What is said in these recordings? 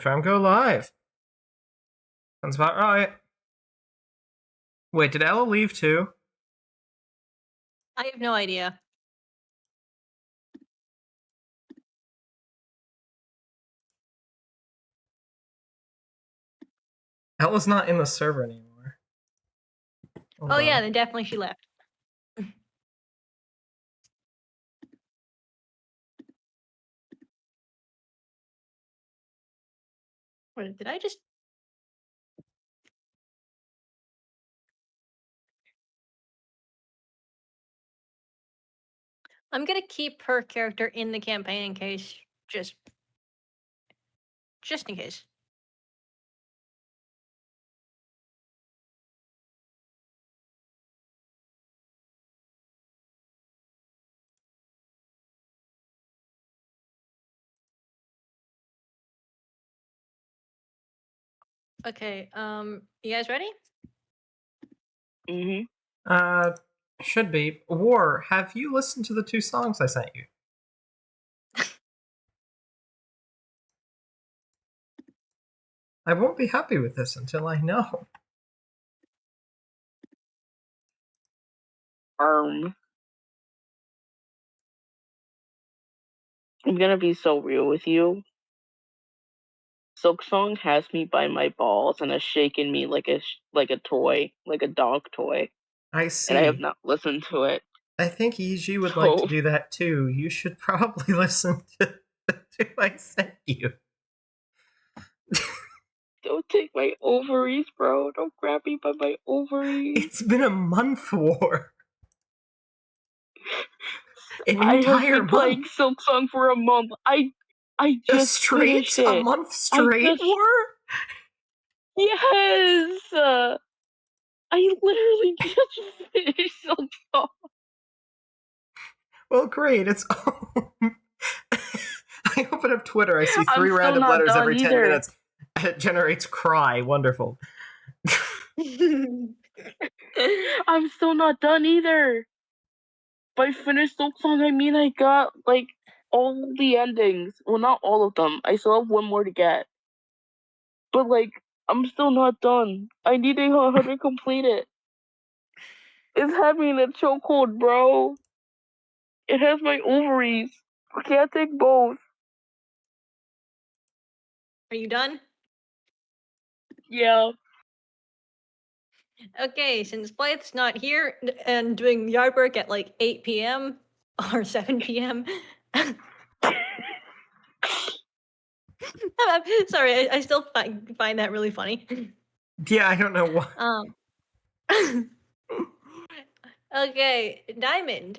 Tram go live. Sounds about right. Wait, did Ella leave too? I have no idea. Ella's not in the server anymore. Hold on. Yeah, then definitely she left. Wait, did I just... I'm gonna keep her character in the campaign in case, just in case. Okay, you guys ready? Mm-hmm. Should be. War, have you listened to the 2 songs I sent you? I won't be happy with this until I know. I'm gonna be so real with you. Silksong has me by my balls and has shaken me like a toy, like a dog toy. I see. And I have not listened to it. I think EG would like to do that too. You should probably listen to the 2 I sent you. Don't take my ovaries, bro. Don't grab me by my ovaries. It's been a month, War. I have been playing Silksong for a month. I just finished it. A month straight, War? Yes! I literally just finished Silksong. Well, great. It's... I open up Twitter, I see 3 random letters every 10 minutes. It generates cry. Wonderful. I'm still not done either. By finished Silksong, I mean I got, like, all the endings. Well, not all of them. I still have one more to get. But, like, I'm still not done. I need to complete it. It's had me in a chokehold, bro. It has my ovaries. I can't take both. Are you done? Yeah. Okay, since Blythe's not here and doing yard work at like 8 p.m. or 7 p.m. Sorry, I still find that really funny. Yeah, I don't know what. Okay, Diamond.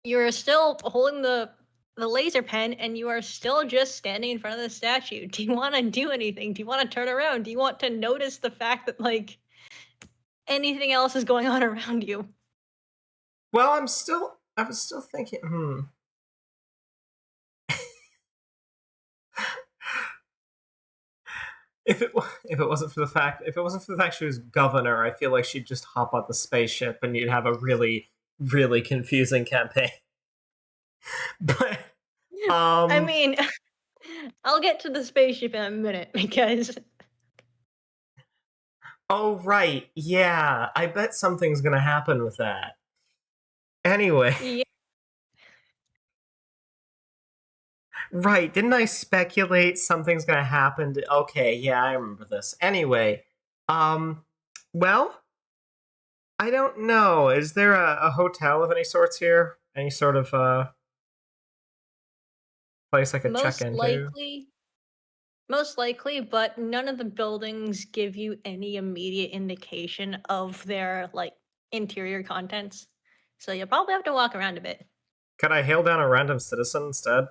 You're still holding the laser pen, and you are still just standing in front of the statue. Do you want to do anything? Do you want to turn around? Do you want to notice the fact that like anything else is going on around you? Well, I was still thinking. If it wasn't for the fact she was governor, I feel like she'd just hop on the spaceship and you'd have a really, really confusing campaign. But I mean, I'll get to the spaceship in a minute because. Oh right, yeah. I bet something's gonna happen with that. Anyway. Yeah. Right, didn't I speculate something's gonna happen? Okay, yeah, I remember this. Anyway, well, I don't know. Is there a hotel of any sorts here? Any sort of place I could check into? Most likely, but none of the buildings give you any immediate indication of their like interior contents. So you'll probably have to walk around a bit. Could I hail down a random citizen instead?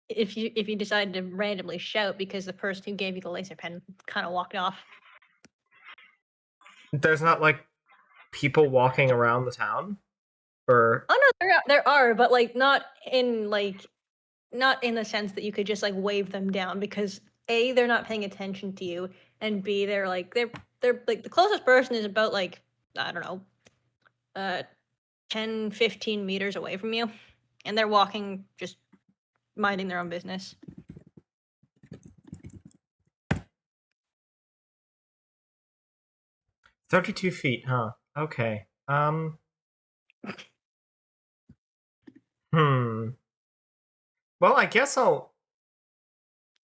If you decide to randomly shout because the person who gave you the laser pen kind of walked off. There's not like people walking around the town, or oh no, there are, but like not in the sense that you could just like wave them down, because A, they're not paying attention to you, and B, they're like the closest person is about like, I don't know, 10-15 meters away from you, And they're walking, just minding their own business. $32 feet, huh? Okay. Well, I guess I'll...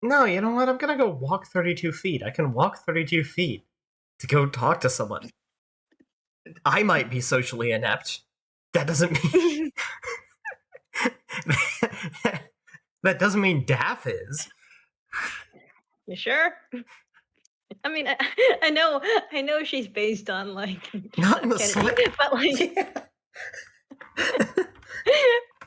No, you know what? I'm gonna go walk 32 feet. I can walk 32 feet to go talk to someone. I might be socially inept. That doesn't mean... that doesn't mean Daph is. You sure? I mean, I know she's based on like Not in the Kennedy, but like,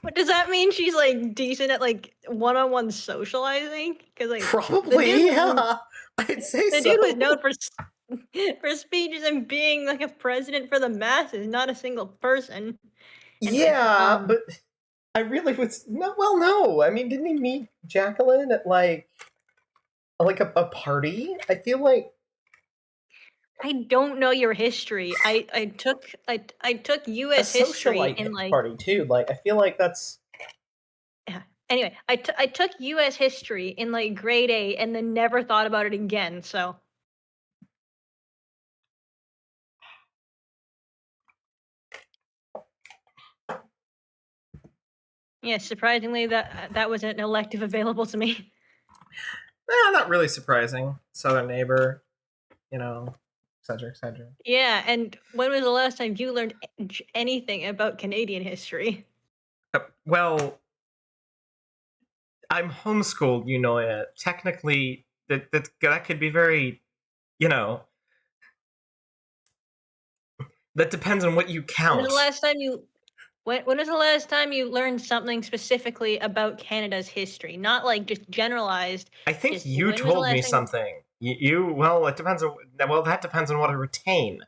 but does that mean she's like decent at like one-on-one socializing? Because like Probably, yeah. I'd say the so. dude was known for speeches and being like a president for the masses, not a single person. Anyway, Yeah, but I really was no. Well, no. I mean, didn't he meet Jacqueline at like a party? I feel like I don't know your history. I took a U.S. history socialite in like party too. Like, I feel like that's yeah. Anyway, I took U.S. history in like grade 8 and then never thought about it again. So yeah, surprisingly that was an elective available to me. not really surprising. Southern neighbor, you know, etc. etc. Yeah, and when was the last time you learned anything about Canadian history? Well, I'm homeschooled. You know, technically, that could be very, you know, that depends on what you When count. was the last time you when was the last time you learned something specifically about Canada's history? Not like just generalized. I think Just you when was the told me last time something. Well, it depends on. Well, that depends on what I retain.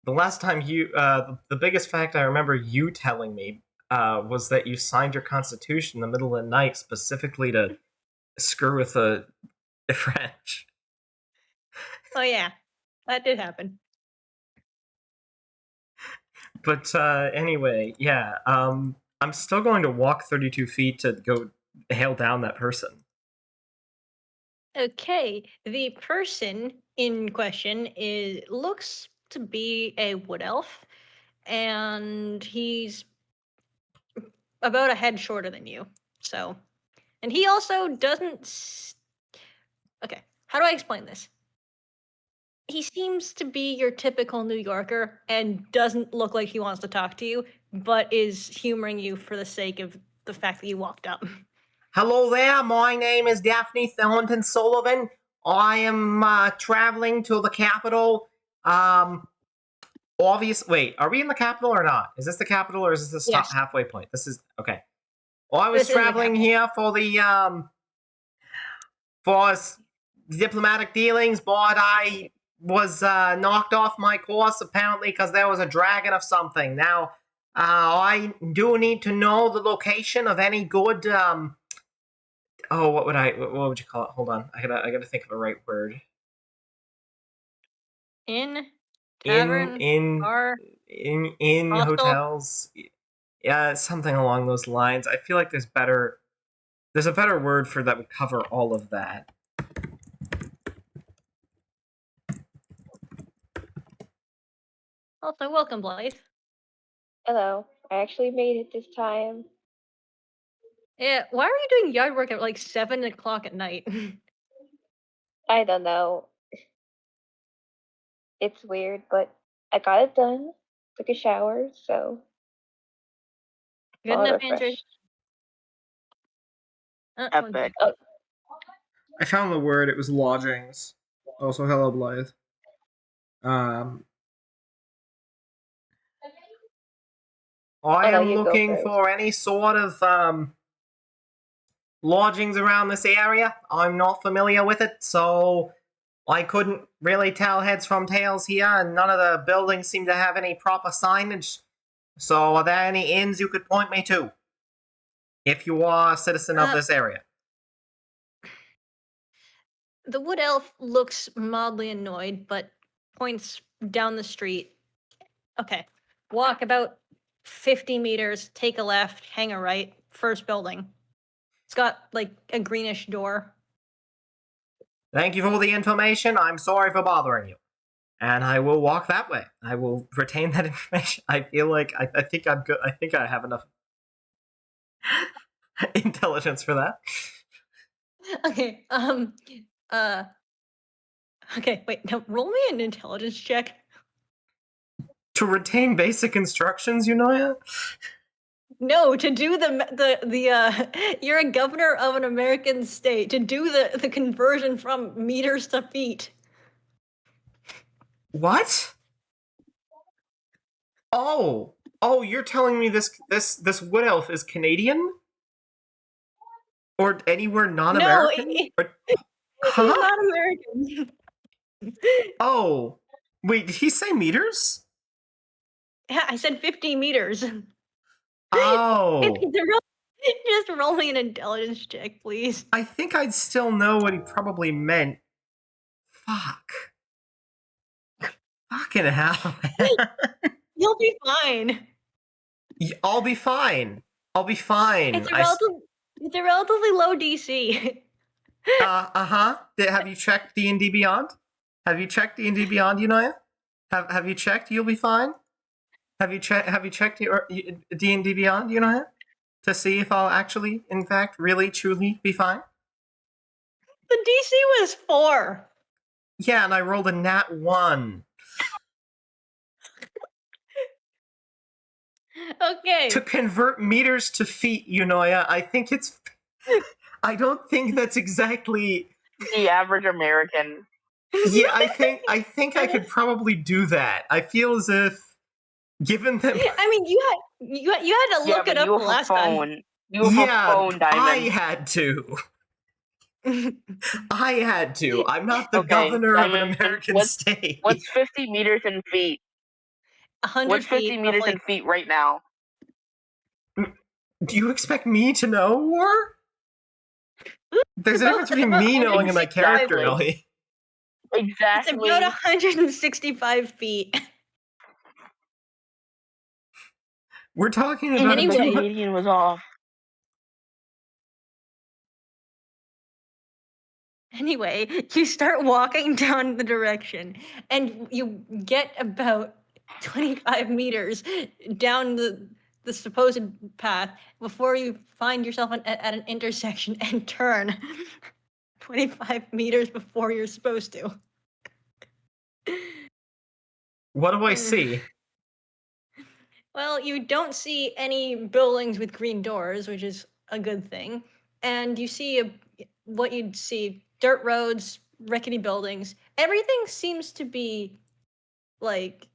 The last time the biggest fact I remember you telling me was that you signed your constitution in the middle of the night specifically to screw with the French. Oh yeah, that did happen. But anyway, yeah, I'm still going to walk 32 feet to go hail down that person. Okay, the person in question looks to be a wood elf, and he's about a head shorter than you. So, and he also doesn't. Okay, how do I explain this? He seems to be your typical New Yorker and doesn't look like he wants to talk to you, but is humoring you for the sake of the fact that you walked up. Hello there, my name is Daphne Thornton Sullivan. I am traveling to the capital. Wait, are we in the capital or not? Is this the capital or is this the Yes. halfway point? This is okay. Well, I was This is the traveling here for the diplomatic dealings, but I was knocked off my course apparently because there was a dragon of something. Now, I do need to know the location of any good what would you call it? Hold on. I gotta think of the right word. In tavern, bar, in hostel. hotels. Yeah, something along those lines. I feel like there's a better word for that would cover all of that. Also, welcome, Blythe. Hello. I actually made it this time. Yeah, why are you doing yard work at like 7 o'clock at night? I don't know. It's weird, but I got it done. Took a shower, so Good all enough answer. refreshed. Epic. Oh, I found the word. It was lodgings. Also, hello, Blythe. I no, am you go looking first. for any sort of lodgings around this area. I'm not familiar with it, so I couldn't really tell heads from tails here, and none of the buildings seem to have any proper signage. So, are there any inns you could point me to? If you are a citizen of this area. The wood elf looks mildly annoyed, but points down the street. Okay, walk about 50 meters, take a left, hang a right. first building. It's got like a greenish door. Thank you for all the information. I'm sorry for bothering you. And I will walk that way. I will retain that information. I feel like I think I'm good. I think I have enough intelligence for that. Okay. Okay. Wait. No. Roll me an intelligence check. To retain basic instructions, Yunoya? No, to do the you're a governor of an American state. To do the conversion from meters to feet. What? Oh, you're telling me this wood elf is Canadian? Or anywhere non-American? No, he's Huh? not American. Oh, wait, did he say meters? Yeah, I said 50 meters. Oh, Just roll me an intelligence check, please. I think I'd still know what he probably meant. Fuck. Fucking hell, man. You'll be fine. I'll be fine. I'll be fine. It's a relatively low DC. Uh-huh. Have you checked D&D Beyond? Have you checked D&D Beyond, Yunoya? Have you checked? You'll be fine. Have you checked your D&D Beyond, Yunoya, to see if I'll actually, in fact, really, truly be fine? The DC was 4. Yeah, and I rolled a nat 1. Okay. To convert meters to feet, Yunoya, I don't think that's exactly The average American. Yeah, I think I could probably do that. I feel as if, given that, I mean, you had to look it up the last time. You have a phone, Diamond. I had to. I had to. I'm not the Okay, governor of an Diamond, American state. What's 50 meters in feet? 100 What's 50 feet, meters roughly. in feet right now? Do you expect me to know, or? There's a difference between me knowing and my character knowing. Exactly. It's about 165 feet. We're talking And about anyway- The Canadian was off. Anyway, you start walking down the direction, and you get about 25 meters down the supposed path before you find yourself at an intersection and turn 25 meters before you're supposed to. What do I see? Well, you don't see any buildings with green doors, which is a good thing. And you see what you'd see, dirt roads, rickety buildings. Everything seems to be like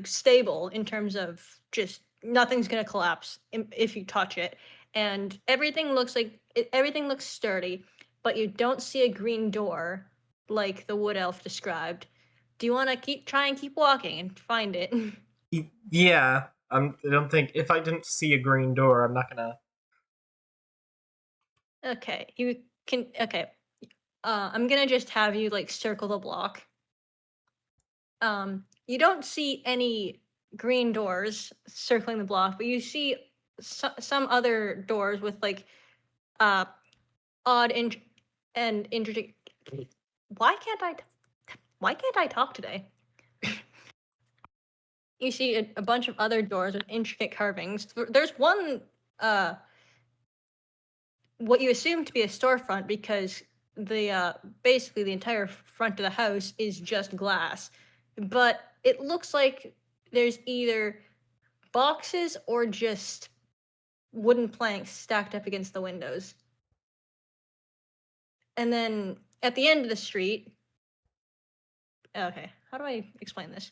stable in terms of just nothing's going to collapse if you touch it. And everything looks sturdy, but you don't see a green door like the wood elf described. Do you want to try and keep walking and find it? Yeah, I don't think if I didn't see a green door, I'm not gonna. Okay, you can. Okay, I'm gonna just have you like circle the block. You don't see any green doors circling the block, but you see some other doors with like odd and interesting. Why can't I talk today? You see a bunch of other doors with intricate carvings. There's one, what you assume to be a storefront because basically the entire front of the house is just glass. But it looks like there's either boxes or just wooden planks stacked up against the windows. And then at the end of the street, okay, how do I explain this?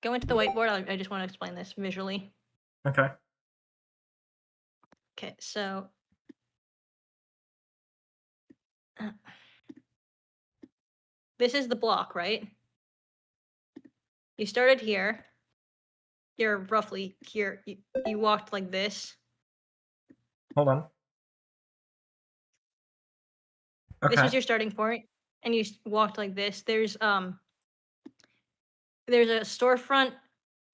Go into the whiteboard. I just want to explain this visually. Okay. Okay, so this is the block, right? You started here. You're roughly here. You walked like this. Hold on. This was Okay. your starting point, and you walked like this. There's a storefront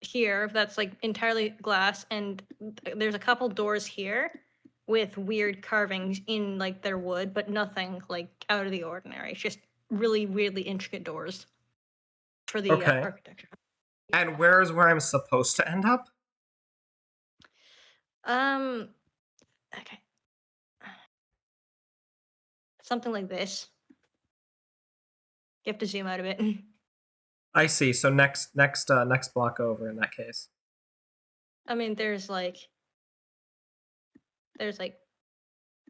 here that's like entirely glass, and there's a couple doors here with weird carvings in like their wood, but nothing like out of the ordinary. It's just really weirdly intricate doors for the Okay. architecture. And where is where I'm supposed to end up? Okay. Something like this. You have to zoom out a bit. I see. So next block over in that case. I mean, there's like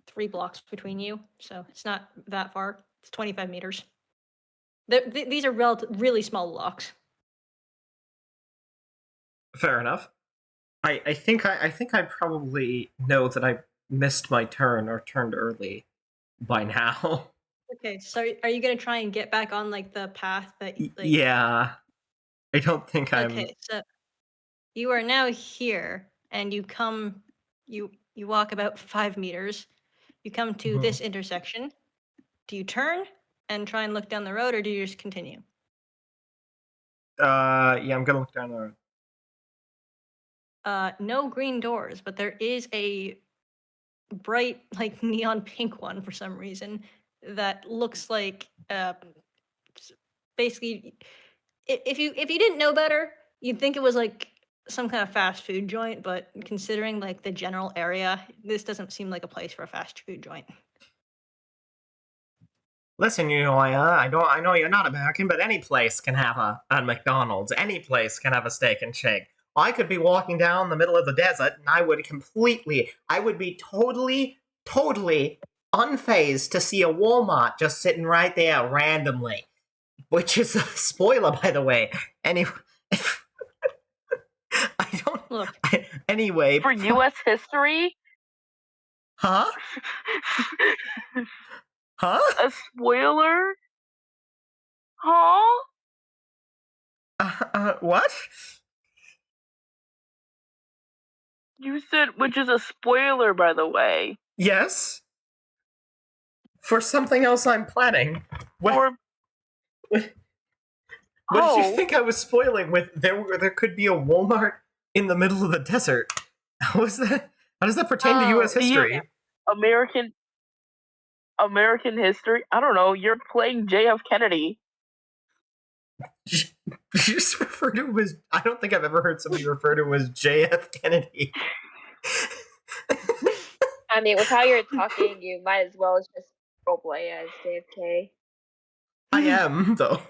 3 blocks between you, so it's not that far. It's 25 meters. These are really small blocks. Fair enough. I think I probably know that I missed my turn or turned early by now. Okay, so are you gonna try and get back on like the path that like? Yeah. I don't think I'm. Okay, so you are now here, and you walk about 5 meters. You come to Mhm. this intersection. Do you turn and try and look down the road, or do you just continue? Yeah, I'm gonna look down the road. No green doors, but there is a bright, like neon pink one for some reason that looks like basically if you didn't know better, you'd think it was like some kind of fast food joint, but considering like the general area, this doesn't seem like a place for a fast food joint. Listen, you know, I know you're not American, but any place can have a McDonald's. Any place can have a steak and shake. I could be walking down the middle of the desert, and I would be totally unfazed to see a Walmart just sitting right there randomly, which is a spoiler, by the way. Anyway, I don't. Look, Anyway, For U.S. history, huh? Huh? a spoiler? Huh? What? You said, which is a spoiler, by the way. Yes. For something else I'm planning. What? What did you think I was spoiling with there could be a Walmart in the middle of the desert? How is that? How does that pertain to US history? American history? I don't know. You're playing JF Kennedy. You just refer to him as I don't think I've ever heard somebody refer to him as JF Kennedy. I mean, with how you're talking, you might as well just roleplay as JFK. I am, though.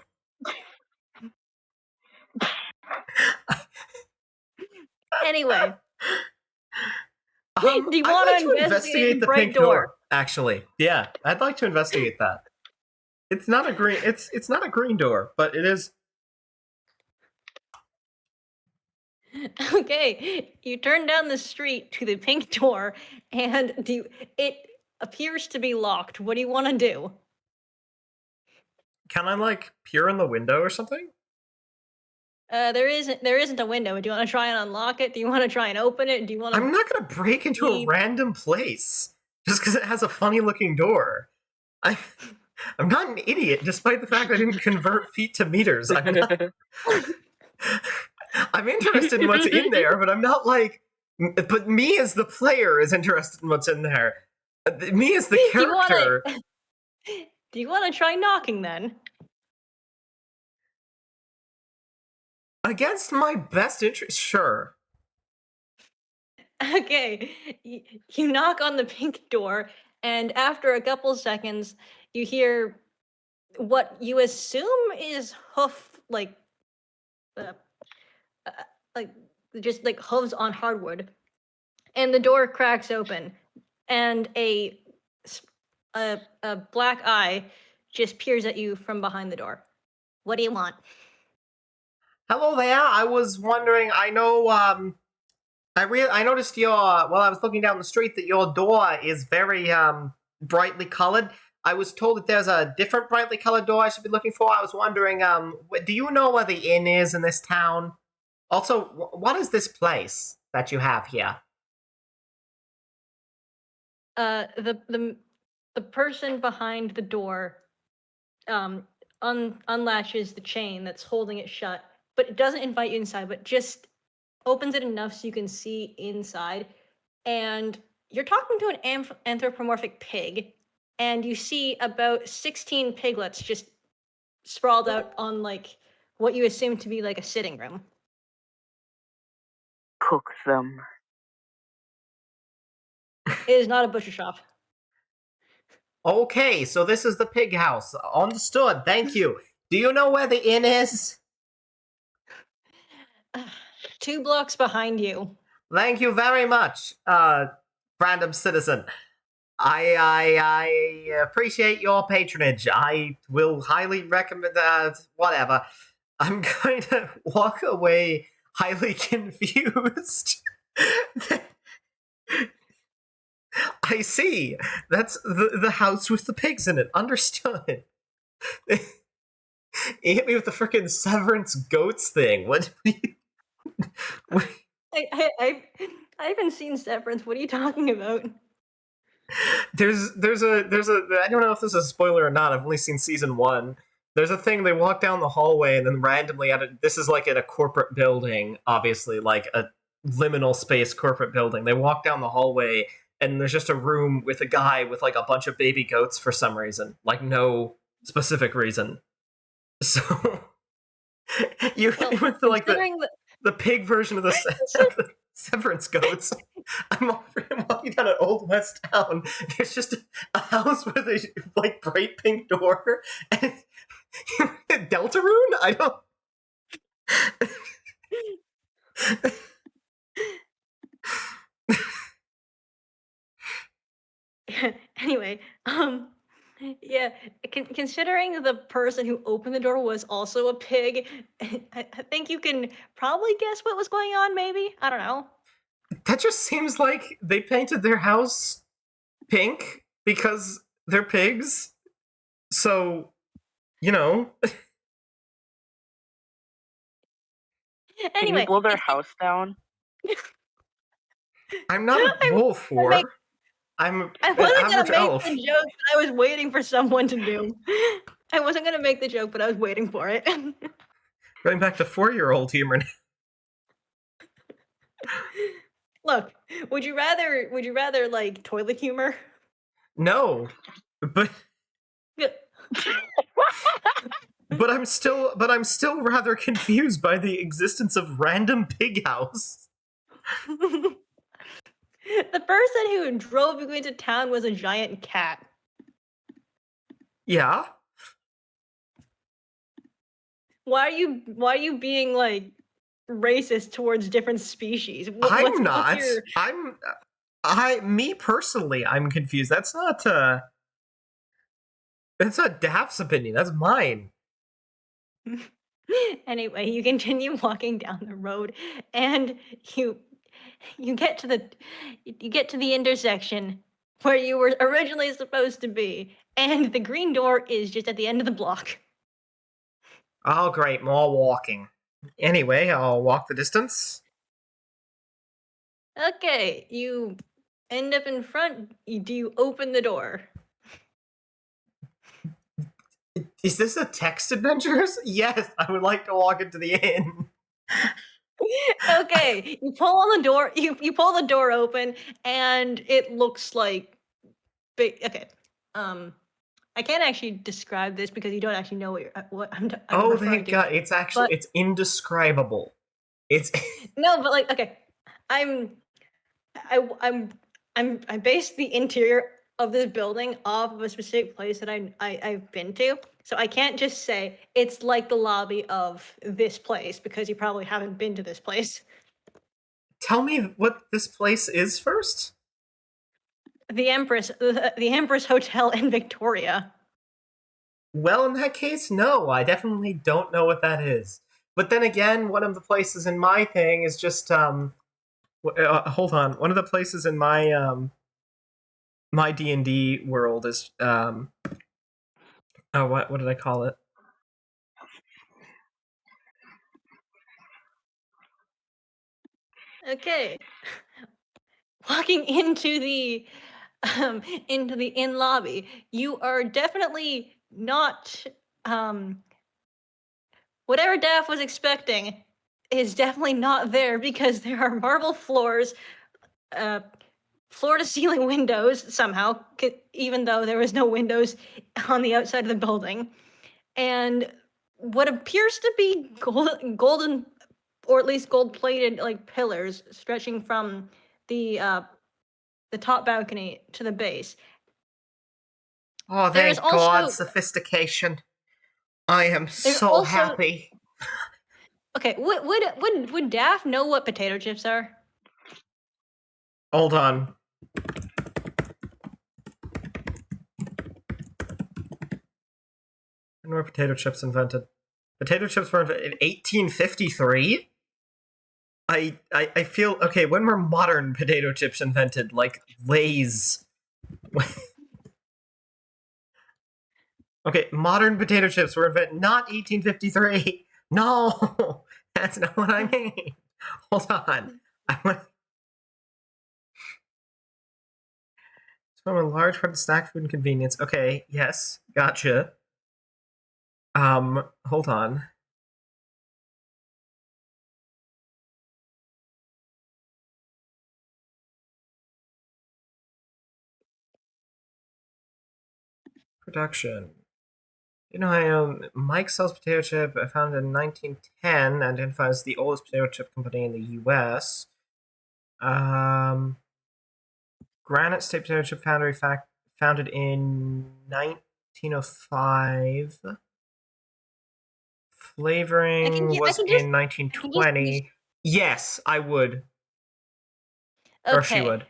anyway, do you I'd want like to investigate the bright pink door? door? Actually, yeah, I'd like to investigate that. It's not a green. It's not a green door, but it is. Okay, you turn down the street to the pink door, and it appears to be locked. What do you want to do? Can I like peer in the window or something? There isn't a window. Do you want to try and unlock it? Do you want to try and open it? Do you want to? I'm not gonna break into a random place just because it has a funny looking door. I'm not an idiot, despite the fact I didn't convert feet to meters. I'm interested in what's in there, but I'm not like. But me as the player is interested in what's in there. Me as the character. Do you want to try knocking then? Against my best interest, sure. Okay, you knock on the pink door, and after a couple seconds, you hear what you assume is hoof, like just like hooves on hardwood, and the door cracks open, and a black eye just peers at you from behind the door. What do you want? Hello there. I was wondering. I know. I noticed your while I was looking down the street that your door is very brightly colored. I was told that there's a different brightly colored door I should be looking for. I was wondering, do you know where the inn is in this town? Also, what is this place that you have here? The the person behind the door unlatches the chain that's holding it shut, but it doesn't invite you inside, but just opens it enough so you can see inside. And you're talking to an anthropomorphic pig, and you see about 16 piglets just sprawled out on like what you assume to be like a sitting room. Cook them. It is not a butcher shop. Okay, so this is the pig house. Understood. Thank you. Do you know where the inn is? 2 blocks behind you. Thank you very much, random citizen. I appreciate your patronage. I will highly recommend whatever. I'm going to walk away highly confused. I see. That's the house with the pigs in it. Understood. He hit me with the frickin' Severance goats thing. What? I haven't seen Severance. What are you talking about? There's a I don't know if this is a spoiler or not. I've only seen season 1. There's a thing they walk down the hallway and then randomly this is like in a corporate building, obviously, like a liminal space corporate building. They walk down the hallway and there's just a room with a guy with like a bunch of baby goats for some reason, like no specific reason. So you Well, went to like considering the pig version of the Severance goats. I'm walking down an old west town. There's just a house with a like bright pink door and Deltarune? I don't. Anyway, yeah, considering the person who opened the door was also a pig, I think you can probably guess what was going on, maybe? I don't know. That just seems like they painted their house pink because they're pigs. So, you know. Can Anyway, you blow their house down? I'm not a wolf whore. I'm I an wasn't average gonna make elf. the joke, but I was waiting for someone to do. I wasn't gonna make the joke, but I was waiting for it. Going back to 4-year-old humor now. Look, would you rather like toilet humor? No. But I'm still rather confused by the existence of random pig house. The person who drove you into town was a giant cat. Yeah. Why are you being like racist towards different species? I'm not. your- Me personally, I'm confused. That's not Daph's opinion. That's mine. Anyway, you continue walking down the road, and you get to the intersection where you were originally supposed to be, and the green door is just at the end of the block. Oh, great. More walking. Anyway, I'll walk the distance. Okay, you end up in front. Do you open the door? Is this a text adventures? Yes, I would like to walk into the inn. Okay, you pull on the door. You pull the door open, and it looks like big. Okay, I can't actually describe this because you don't actually know what I'm Oh, referring thank to. God! It's actually it's indescribable. It's No, but like okay, I based the interior of this building off of a specific place that I've been to. So I can't just say it's like the lobby of this place because you probably haven't been to this place. Tell me what this place is first. The Empress Hotel in Victoria. Well, in that case, no, I definitely don't know what that is. But then again, one of the places in my thing is just hold on. One of the places in my my D&D world is oh, what did I call it? Okay. Walking into the into the inn lobby, you are definitely not whatever Daph was expecting is definitely not there because there are marble floors, floor to ceiling windows somehow, even though there was no windows on the outside of the building, and what appears to be golden, or at least gold plated like pillars stretching from the top balcony to the base. Oh, There is thank God, also sophistication. I am there's so also happy. okay. Would Daph know what potato chips are? Hold on. When were potato chips invented? Potato chips were invented in 1853? I feel... Okay, when were modern potato chips invented? Like, Lay's. Okay, modern potato chips were invented not 1853. No! That's not what I mean. Hold on. I want... From a large part of snack food and convenience. Okay, yes, gotcha. Hold on. Production. You know, Mike sells potato chip, founded in 1910, identifies the oldest potato chip company in the U.S. Granite State Potato Chip Foundry, founded in 1905. Flavoring was in 1920. Yes, I would. Okay. Or she would.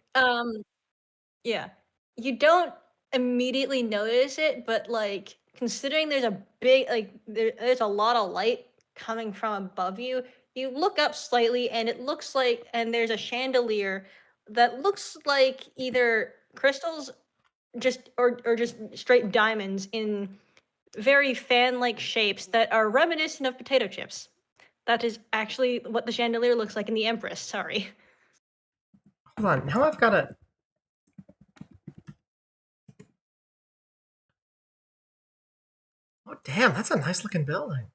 Yeah. You don't immediately notice it, but like considering there's a big there's a lot of light coming from above you, you look up slightly and it looks like and there's a chandelier that looks like either crystals or just straight diamonds in very fan-like shapes that are reminiscent of potato chips. That is actually what the chandelier looks like in the Empress, sorry. Hold on, now I've got a... Oh, damn, that's a nice looking building.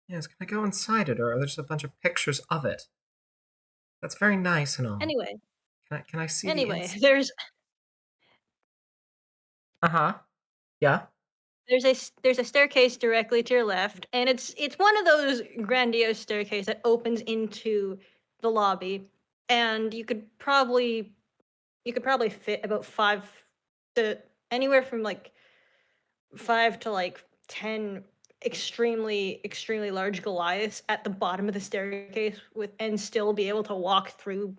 Yes, can I go inside it, or there's a bunch of pictures of it? That's very nice and all. Anyway. Can I see Anyway, the inside? there's Uh-huh. Yeah. there's a staircase directly to your left, and it's one of those grandiose staircases that opens into the lobby, and you could probably fit about 5 to anywhere from like 5 to like 10 extremely large Goliaths at the bottom of the staircase and still be able to walk through.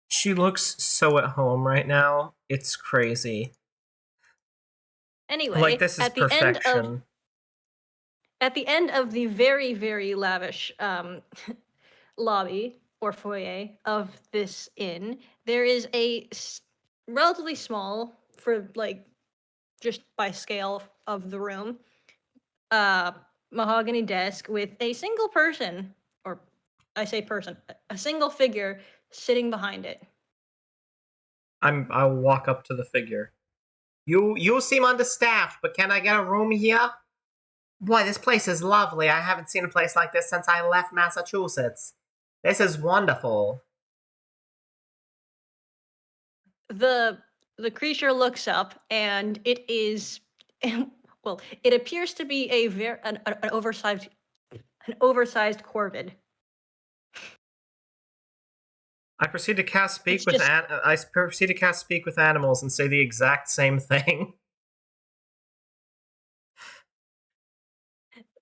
She looks so at home right now. It's crazy. Anyway, Like, this is perfection. At the end of the very lavish lobby or foyer of this inn, there is a relatively small, for like just by scale of the room, mahogany desk with a single person, or I say person, a single figure sitting behind it. I'll walk up to the figure. You seem understaffed, but can I get a room here? Boy, this place is lovely. I haven't seen a place like this since I left Massachusetts. This is wonderful. The creature looks up, and it is well, it appears to be an oversized corvid. I proceed to cast speak It's with just- I proceed to cast speak with animals and say the exact same thing.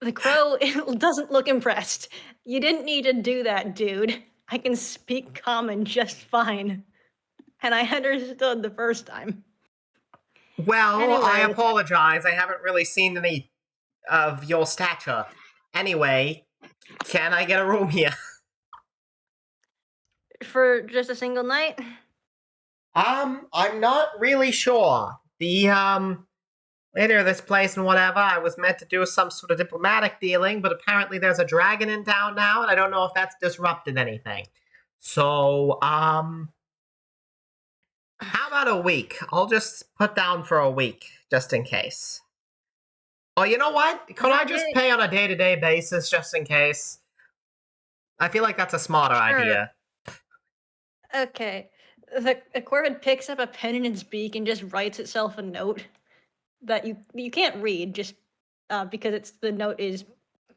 The crow doesn't look impressed. You didn't need to do that, dude. I can speak common just fine. And I understood the first time. Well, Anyway. I apologize. I haven't really seen any of your stature. Anyway, can I get a room here? For just a single night? I'm not really sure. leader of this place and whatever. I was meant to do some sort of diplomatic dealing, but apparently there's a dragon in town now, and I don't know if that's disrupted anything. So, how about a week? I'll just put down for a week, just in case. Oh, you know what? Could I just pay on a day-to-day basis, just in case? I feel like that's a smarter idea. Okay. The Corvid picks up a pen in its beak and just writes itself a note that you can't read, just because the note is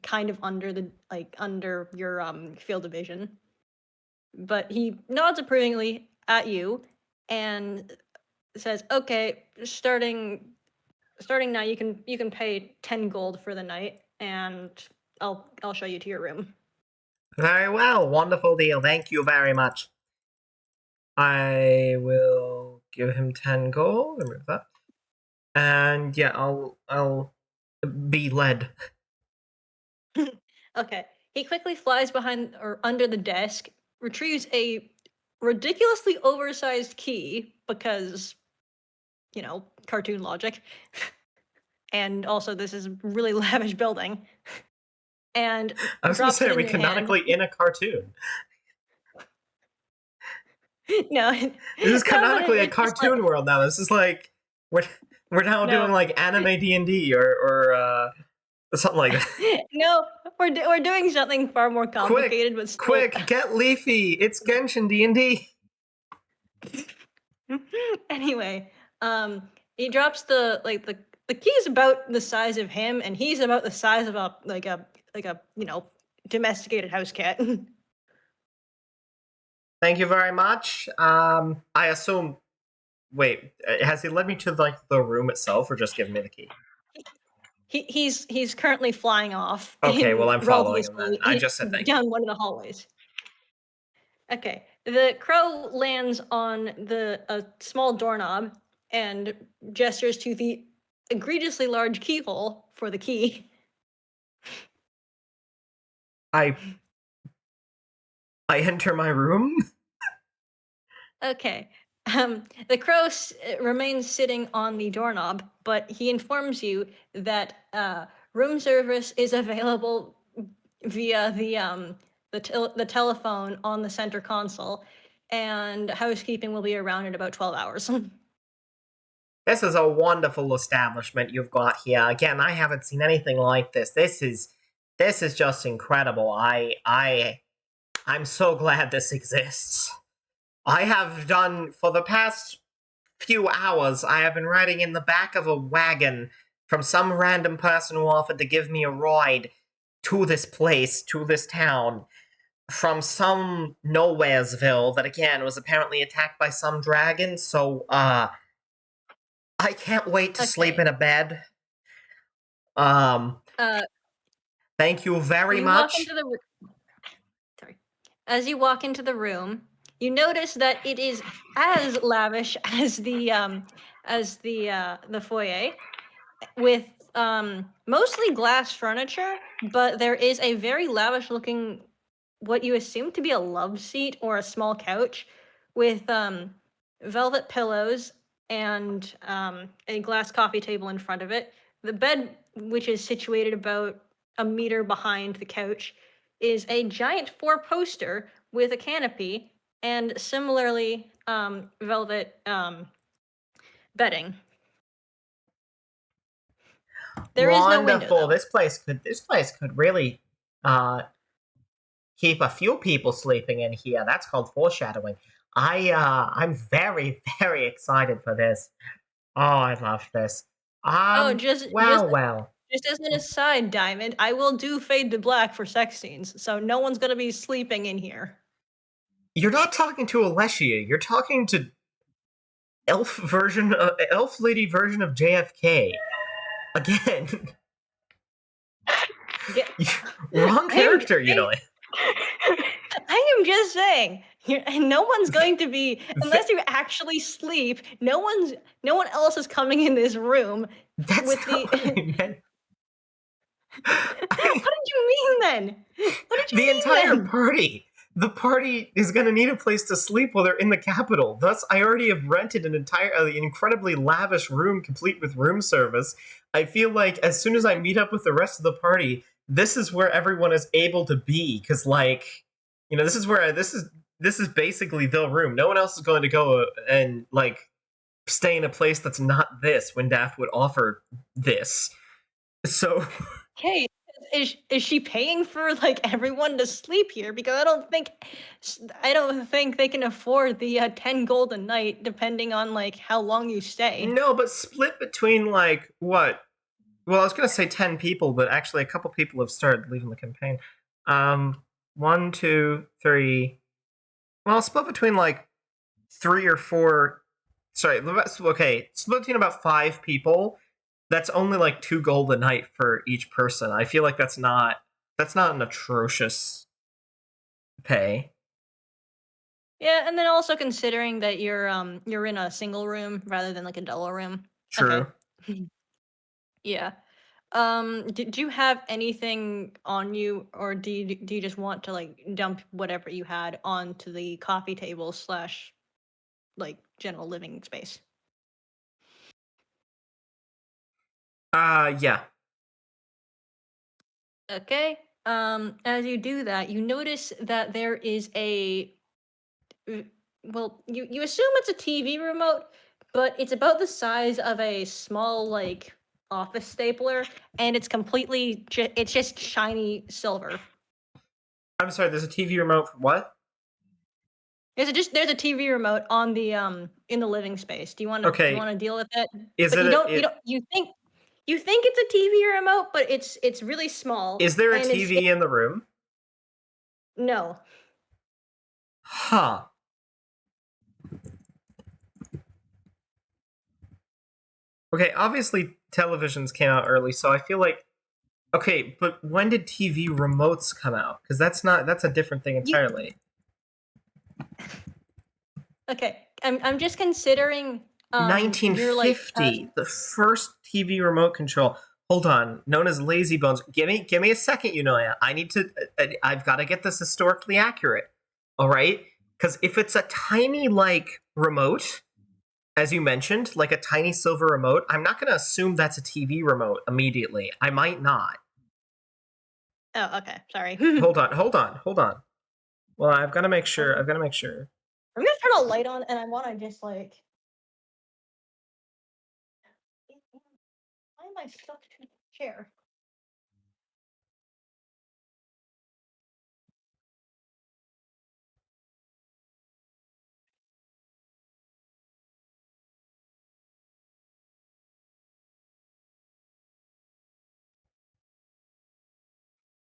kind of under your field of vision. But he nods approvingly at you and says, "Okay, starting now, you can pay 10 gold for the night, and I'll show you to your room." Very well. Wonderful deal. Thank you very much. I will give him 10 gold. Remove that. And yeah, I'll be led. Okay. He quickly flies behind or under the desk, retrieves a ridiculously oversized key because, cartoon logic. And also, this is a really lavish building. And I was going to drops it say, are in we your canonically hand. in a cartoon? No. This is canonically a cartoon world now. This is like we're now doing like anime D&D or something like that. No, we're doing something far more complicated, but still... Quick, get leafy! It's Genshin D&D. Anyway, he drops the key's about the size of him, and he's about the size of a domesticated house cat. Thank you very much. I assume. Wait, has he led me to the room itself, or just given me the key? He's currently flying off. Okay, well I'm following him then. I just said thank you. Down one of the hallways. Okay, the crow lands on a small doorknob and gestures to the egregiously large keyhole for the key. I enter my room. Okay. The crow remains sitting on the doorknob, but he informs you that room service is available via the telephone on the center console, and housekeeping will be around in about 12 hours. This is a wonderful establishment you've got here. Again, I haven't seen anything like this. This is just incredible. I'm so glad this exists. I have done, for the past few hours, I have been riding in the back of a wagon from some random person who offered to give me a ride to this place, to this town, from some nowheresville that, again, was apparently attacked by some dragon, so, I can't wait to sleep in a bed. Thank you very much. Sorry. As you walk into the room, you notice that it is as lavish as the foyer, with mostly glass furniture, but there is a very lavish looking, what you assume to be a love seat or a small couch, with velvet pillows and a glass coffee table in front of it. The bed, which is situated about a meter behind the couch, is a giant 4-poster with a canopy and similarly velvet bedding. There is no window, though. This place could really keep a few people sleeping in here. That's called foreshadowing. I'm very, very excited for this. Oh, I love this. Just as an aside, Diamond, I will do fade to black for sex scenes, so no one's gonna be sleeping in here. You're not talking to Alessia. You're talking to elf lady version of JFK. Again. Wrong character, you know. I am just saying, no one's going to be, unless you actually sleep, no one else is coming in this room. That's with not what I meant. What did you mean then? What did you mean the entire then? party. the party is going to need a place to sleep while they're in the capital. Thus, I already have rented an incredibly lavish room complete with room service. I feel like as soon as I meet up with the rest of the party, this is where everyone is able to be. Because, like, you know, this is basically the room. No one else is going to go and, like, stay in a place that's not this when Daph would offer this. So... Hey, is she paying for like everyone to sleep here? Because I don't think they can afford the 10 gold a night, depending on like how long you stay. No, but split between like what? Well, I was gonna say 10 people, but actually a couple people have started leaving the campaign. 1, 2, 3. Well, split between like 3 or 4. Sorry, okay, split between about 5 people. That's only like 2 gold a night for each person. I feel like that's not an atrocious pay. Yeah, and then also considering that you're in a single room rather than like a double room. True. Okay. Yeah. Did you have anything on you, or do you just want to like dump whatever you had onto the coffee table / like general living space? Yeah. Okay. As you do that, you notice that there is well, you assume it's a TV remote, but it's about the size of a small like office stapler, and it's completely it's just shiny silver. I'm sorry, there's a TV remote for what? There's a TV remote on the in the living space. Do you want to deal with it? Is but it you think it's a TV remote, but it's really small. Is there a TV in the room? No. Huh. Okay, obviously televisions came out early, so I feel like okay, but when did TV remotes come out? Because that's a different thing entirely. Okay, I'm just considering 1950, the first TV remote control. Hold on, known as Lazy Bones. Give me a second, Yunoya. I've got to get this historically accurate. All right? Because if it's a tiny like remote, as you mentioned, like a tiny silver remote, I'm not going to assume that's a TV remote immediately. I might not. Oh, okay. Sorry. Hold on. Well, I've got to make sure. I'm gonna turn a light on, and I want to just like. Why am I stuck to the chair?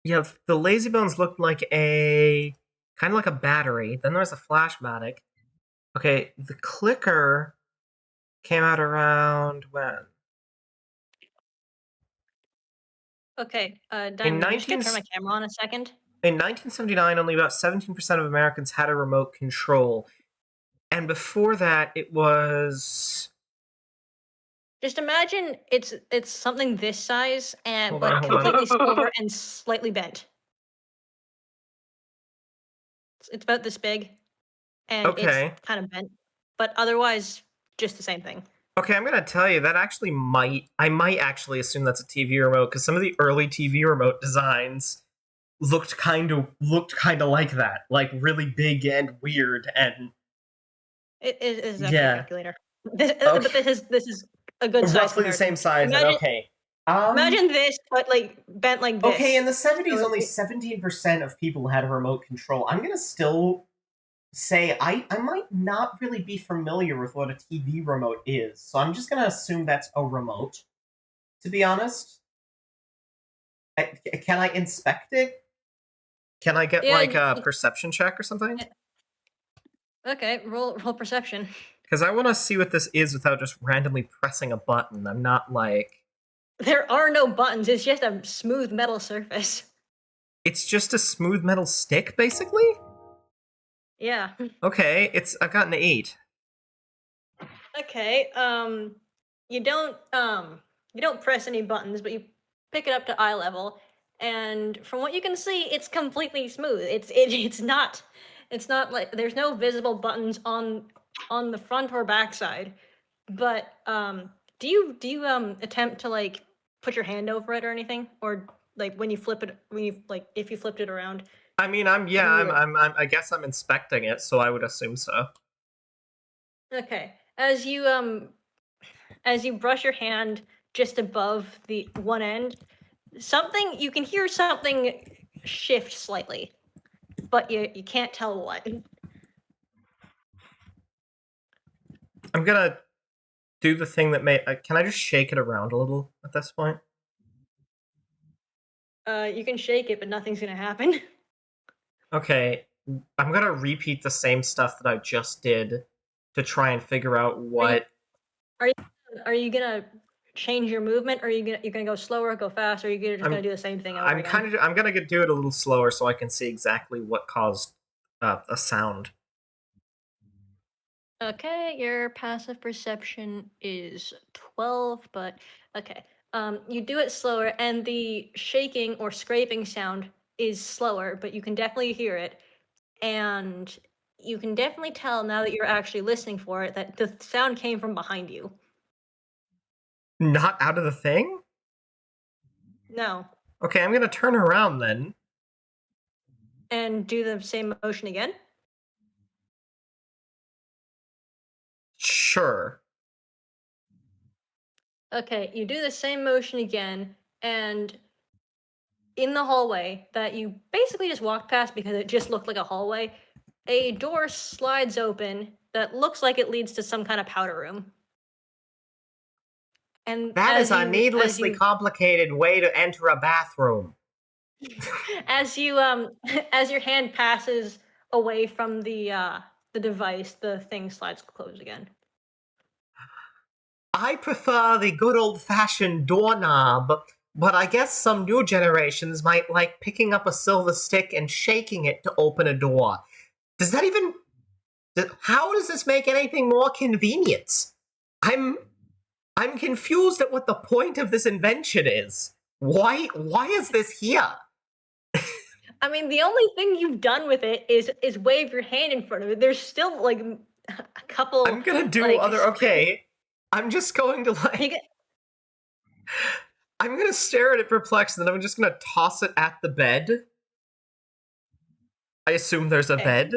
Yeah, the Lazy Bones looked like a kind of like a battery. Then there's a Flashmatic. Okay, the clicker came out around when? Okay, Diamond, I'm just gonna turn my camera on a second. In 1979, only about 17% of Americans had a remote control. And before that, it was... Just imagine it's something this size and Hold on. completely silver and slightly bent. It's about this big, and it's kind of bent, but otherwise just the same thing. Okay, I'm gonna tell you that I might actually assume that's a TV remote because some of the early TV remote designs looked kind of like that, like really big and weird and. It is a calculator. But this is a good size. Roughly the same size. Imagine this, but like bent like this. Okay, in the 70s, only 17% of people had a remote control. I'm gonna still say I might not really be familiar with what a TV remote is, so I'm just gonna assume that's a remote. To be honest, can I inspect it? Can I get a perception check or something? Okay, roll perception. Because I want to see what this is without just randomly pressing a button. I'm not like... There are no buttons. It's just a smooth metal surface. It's just a smooth metal stick, basically? Yeah. Okay, I got an 8. Okay, you don't press any buttons, but you pick it up to eye level, and from what you can see, it's completely smooth. It's not like there's no visible buttons on the front or back side. But do you attempt to like put your hand over it or anything, or like when you flip it, if you flipped it around? I mean, I guess I'm inspecting it, so I would assume so. Okay, as you brush your hand just above the one end, you can hear something shift slightly, but you can't tell what. I'm gonna do the thing that may. Can I just shake it around a little at this point? You can shake it, but nothing's gonna happen. Okay, I'm gonna repeat the same stuff that I just did to try and figure out what. Are you gonna change your movement, or are you're gonna go slower, go fast, or are you gonna do the same thing over again? I'm gonna do it a little slower so I can see exactly what caused a sound. Okay, your passive perception is 12, but okay. You do it slower, and the shaking or scraping sound is slower, but you can definitely hear it. And you can definitely tell now that you're actually listening for it that the sound came from behind you. Not out of the thing? No. Okay, I'm gonna turn around then. And do the same motion again? Sure. Okay, you do the same motion again, and in the hallway that you basically just walked past because it just looked like a hallway, a door slides open that looks like it leads to some kind of powder room. And That is a needlessly complicated way to enter a bathroom. as you as your hand passes away from the device, the thing slides closed again. I prefer the good old-fashioned doorknob, but I guess some new generations might like picking up a silver stick and shaking it to open a door. Does that even... How does this make anything more convenient? I'm confused at what the point of this invention is. Why is this here? I mean, the only thing you've done with it is wave your hand in front of it. There's still like a couple. I'm gonna do other. Okay, I'm just going to like. I'm gonna stare at it perplexed, and then I'm just gonna toss it at the bed. I assume there's a bed,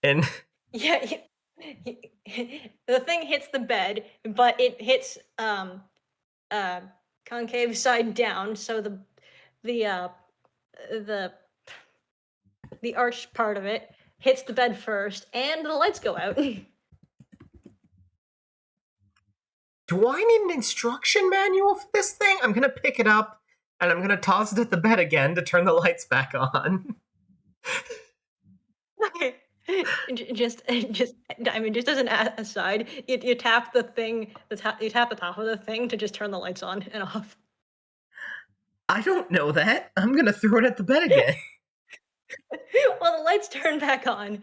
and yeah, the thing hits the bed, but it hits concave side down, so the arched part of it hits the bed first, and the lights go out. Do I need an instruction manual for this thing? I'm gonna pick it up, and I'm gonna toss it at the bed again to turn the lights back on. Okay. Just I mean, just as an aside, you tap the thing, you tap the top of the thing to just turn the lights on and off. I don't know that. I'm gonna throw it at the bed again. Well, the lights turn back on,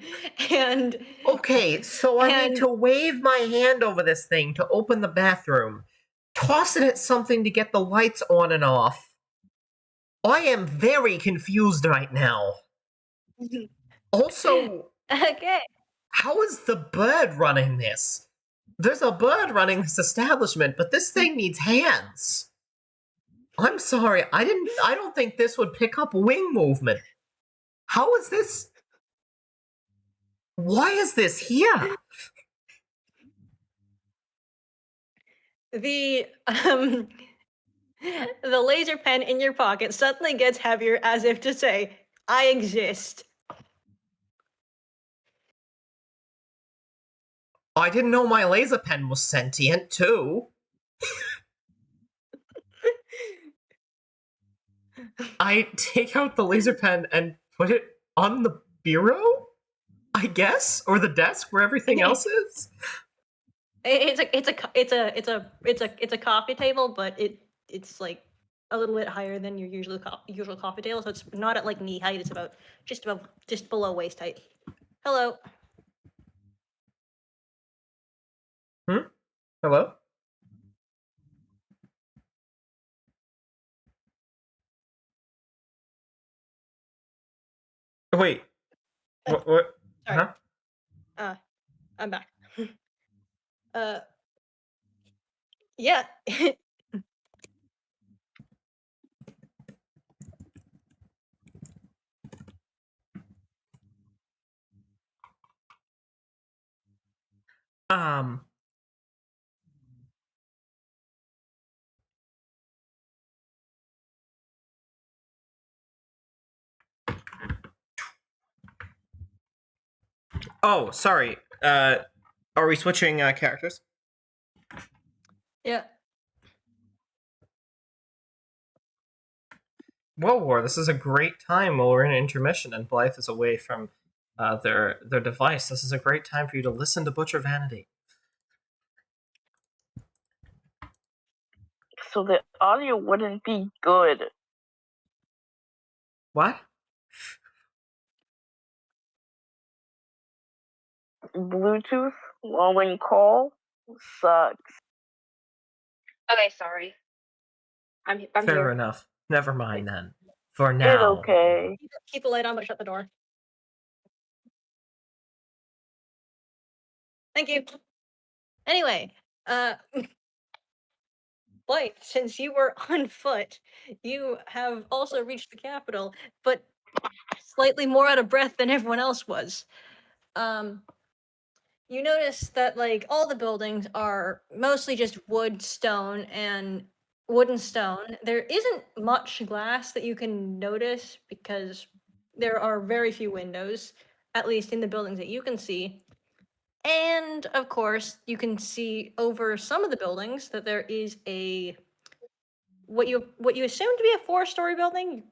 and okay, so I need to wave my hand over this thing to open the bathroom, toss it at something to get the lights on and off. I am very confused right now. Also, okay, how is the bird running this? There's a bird running this establishment, but this thing needs hands. I'm sorry, I don't think this would pick up wing movement. How is this? Why is this here? The laser pen in your pocket suddenly gets heavier, as if to say, "I exist." I didn't know my laser pen was sentient too. I take out the laser pen and put it on the bureau, I guess, or the desk where everything else is. It's a coffee table, but it's like a little bit higher than your usual coffee table, so it's not at like knee height. It's just below waist height. Hello. Hello? Wait. What? Sorry. Huh? I'm back. Yeah. Um. Oh, sorry. Are we switching characters? Yeah. Whoa, War, this is a great time while we're in intermission and Blythe is away from their device. This is a great time for you to listen to Butcher Vanity. So the audio wouldn't be good. What? Bluetooth while in call sucks. Okay, sorry. I'm Fair here. enough. Never mind then. For It's now. okay. Keep the light on, but shut the door. Thank you. Anyway, Blythe, since you were on foot, you have also reached the capital, but slightly more out of breath than everyone else was. You notice that like all the buildings are mostly just wood, stone, and wood and stone. There isn't much glass that you can notice because there are very few windows, at least in the buildings that you can see. And of course, you can see over some of the buildings that there is a what you assume to be a 4-story building.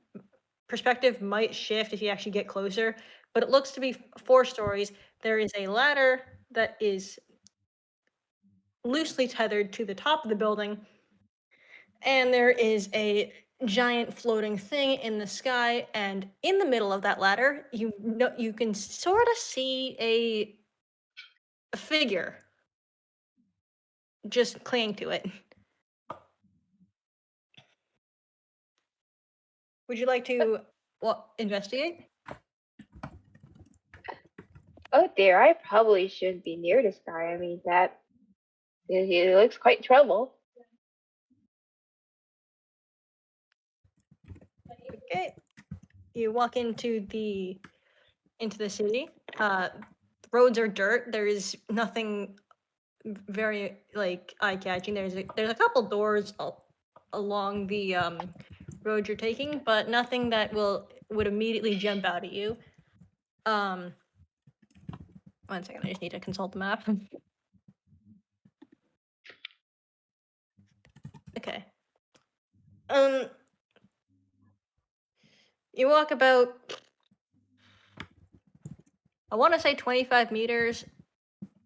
Perspective might shift if you actually get closer, but it looks to be 4 stories. There is a ladder that is loosely tethered to the top of the building, and there is a giant floating thing in the sky, and in the middle of that ladder, you can sort of see a figure just clinging to it. Would you like to investigate? Oh dear, I probably shouldn't be near this guy. I mean, he looks quite trouble. Okay. You walk into the city. Roads are dirt. There is nothing very like eye-catching. There's a couple doors along the road you're taking, but nothing that would immediately jump out at you. 1 second, I just need to consult the map. Okay. You walk about, I want to say 25 meters,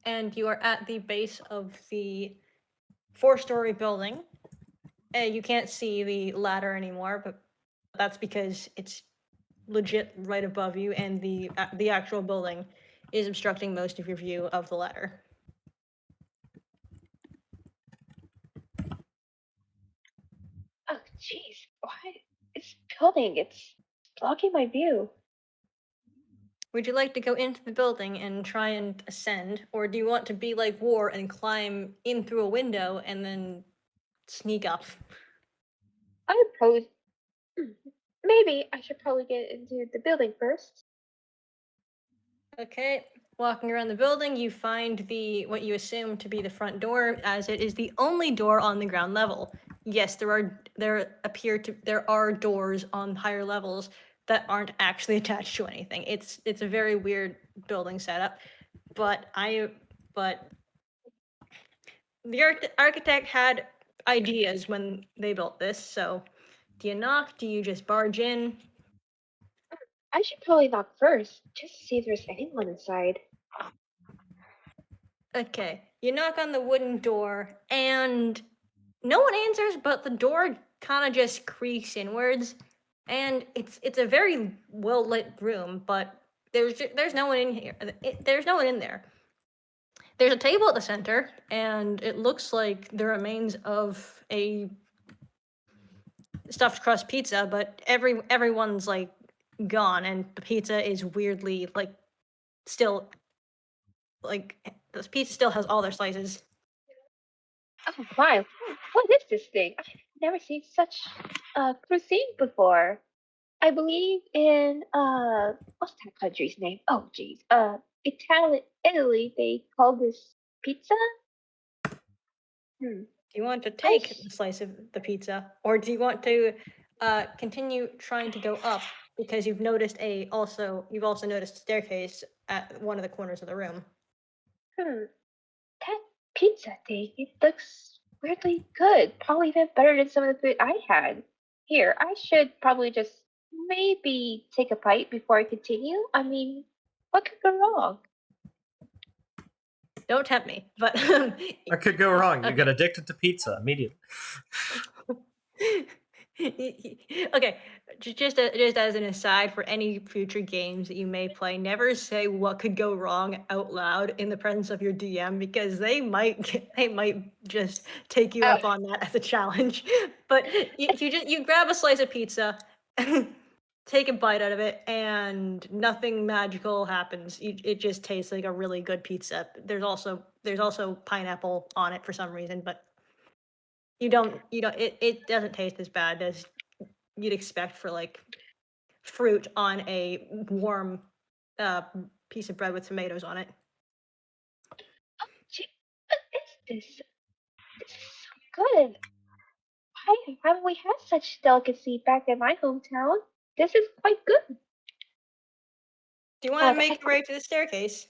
and you are at the base of the 4-story building. You can't see the ladder anymore, but that's because it's legit right above you, and the actual building is obstructing most of your view of the ladder. Oh jeez, why? It's building. It's blocking my view. Would you like to go into the building and try and ascend, or do you want to be like War and climb in through a window and then sneak up? I would probably. Maybe I should probably get into the building first. Okay. Walking around the building, you find what you assume to be the front door, as it is the only door on the ground level. Yes, there are doors on higher levels that aren't actually attached to anything. It's a very weird building setup, but the architect had ideas when they built this. So, do you knock? Do you just barge in? I should probably knock first, just to see if there's anyone inside. Okay, you knock on the wooden door, and no one answers, but the door kind of just creaks inwards, and it's a very well lit room, but there's no one in here. There's no one in there. There's a table at the center, and it looks like the remains of a stuffed crust pizza, but everyone's like gone, and the pizza is weirdly like still like the pizza still has all their slices. Oh my, what is this thing? I've never seen such cuisine before. I believe in what's that country's name? Oh geez. Italy, they call this pizza? Hmm. Do you want to I take sh- the slice of the pizza, or do you want to continue trying to go up because you've also noticed a staircase at one of the corners of the room? hmm. That pizza thing, it looks weirdly good. Probably even better than some of the food I had. Here, I should probably just maybe take a bite before I continue. I mean, what could go wrong? Don't tempt me, but What could go wrong? You Okay. get addicted to pizza immediately. Okay, just as an aside for any future games that you may play, never say what could go wrong out loud in the presence of your DM because they might just take you up on that as a challenge. But you grab a slice of pizza, take a bite out of it, and nothing magical happens. It just tastes like a really good pizza. There's also pineapple on it for some reason, but it doesn't taste as bad as you'd expect for like fruit on a warm piece of bread with tomatoes on it. Gee, what is this? This is so good. Why haven't we had such delicacy back in my hometown? This is quite good. Do you want to I make your way to the staircase?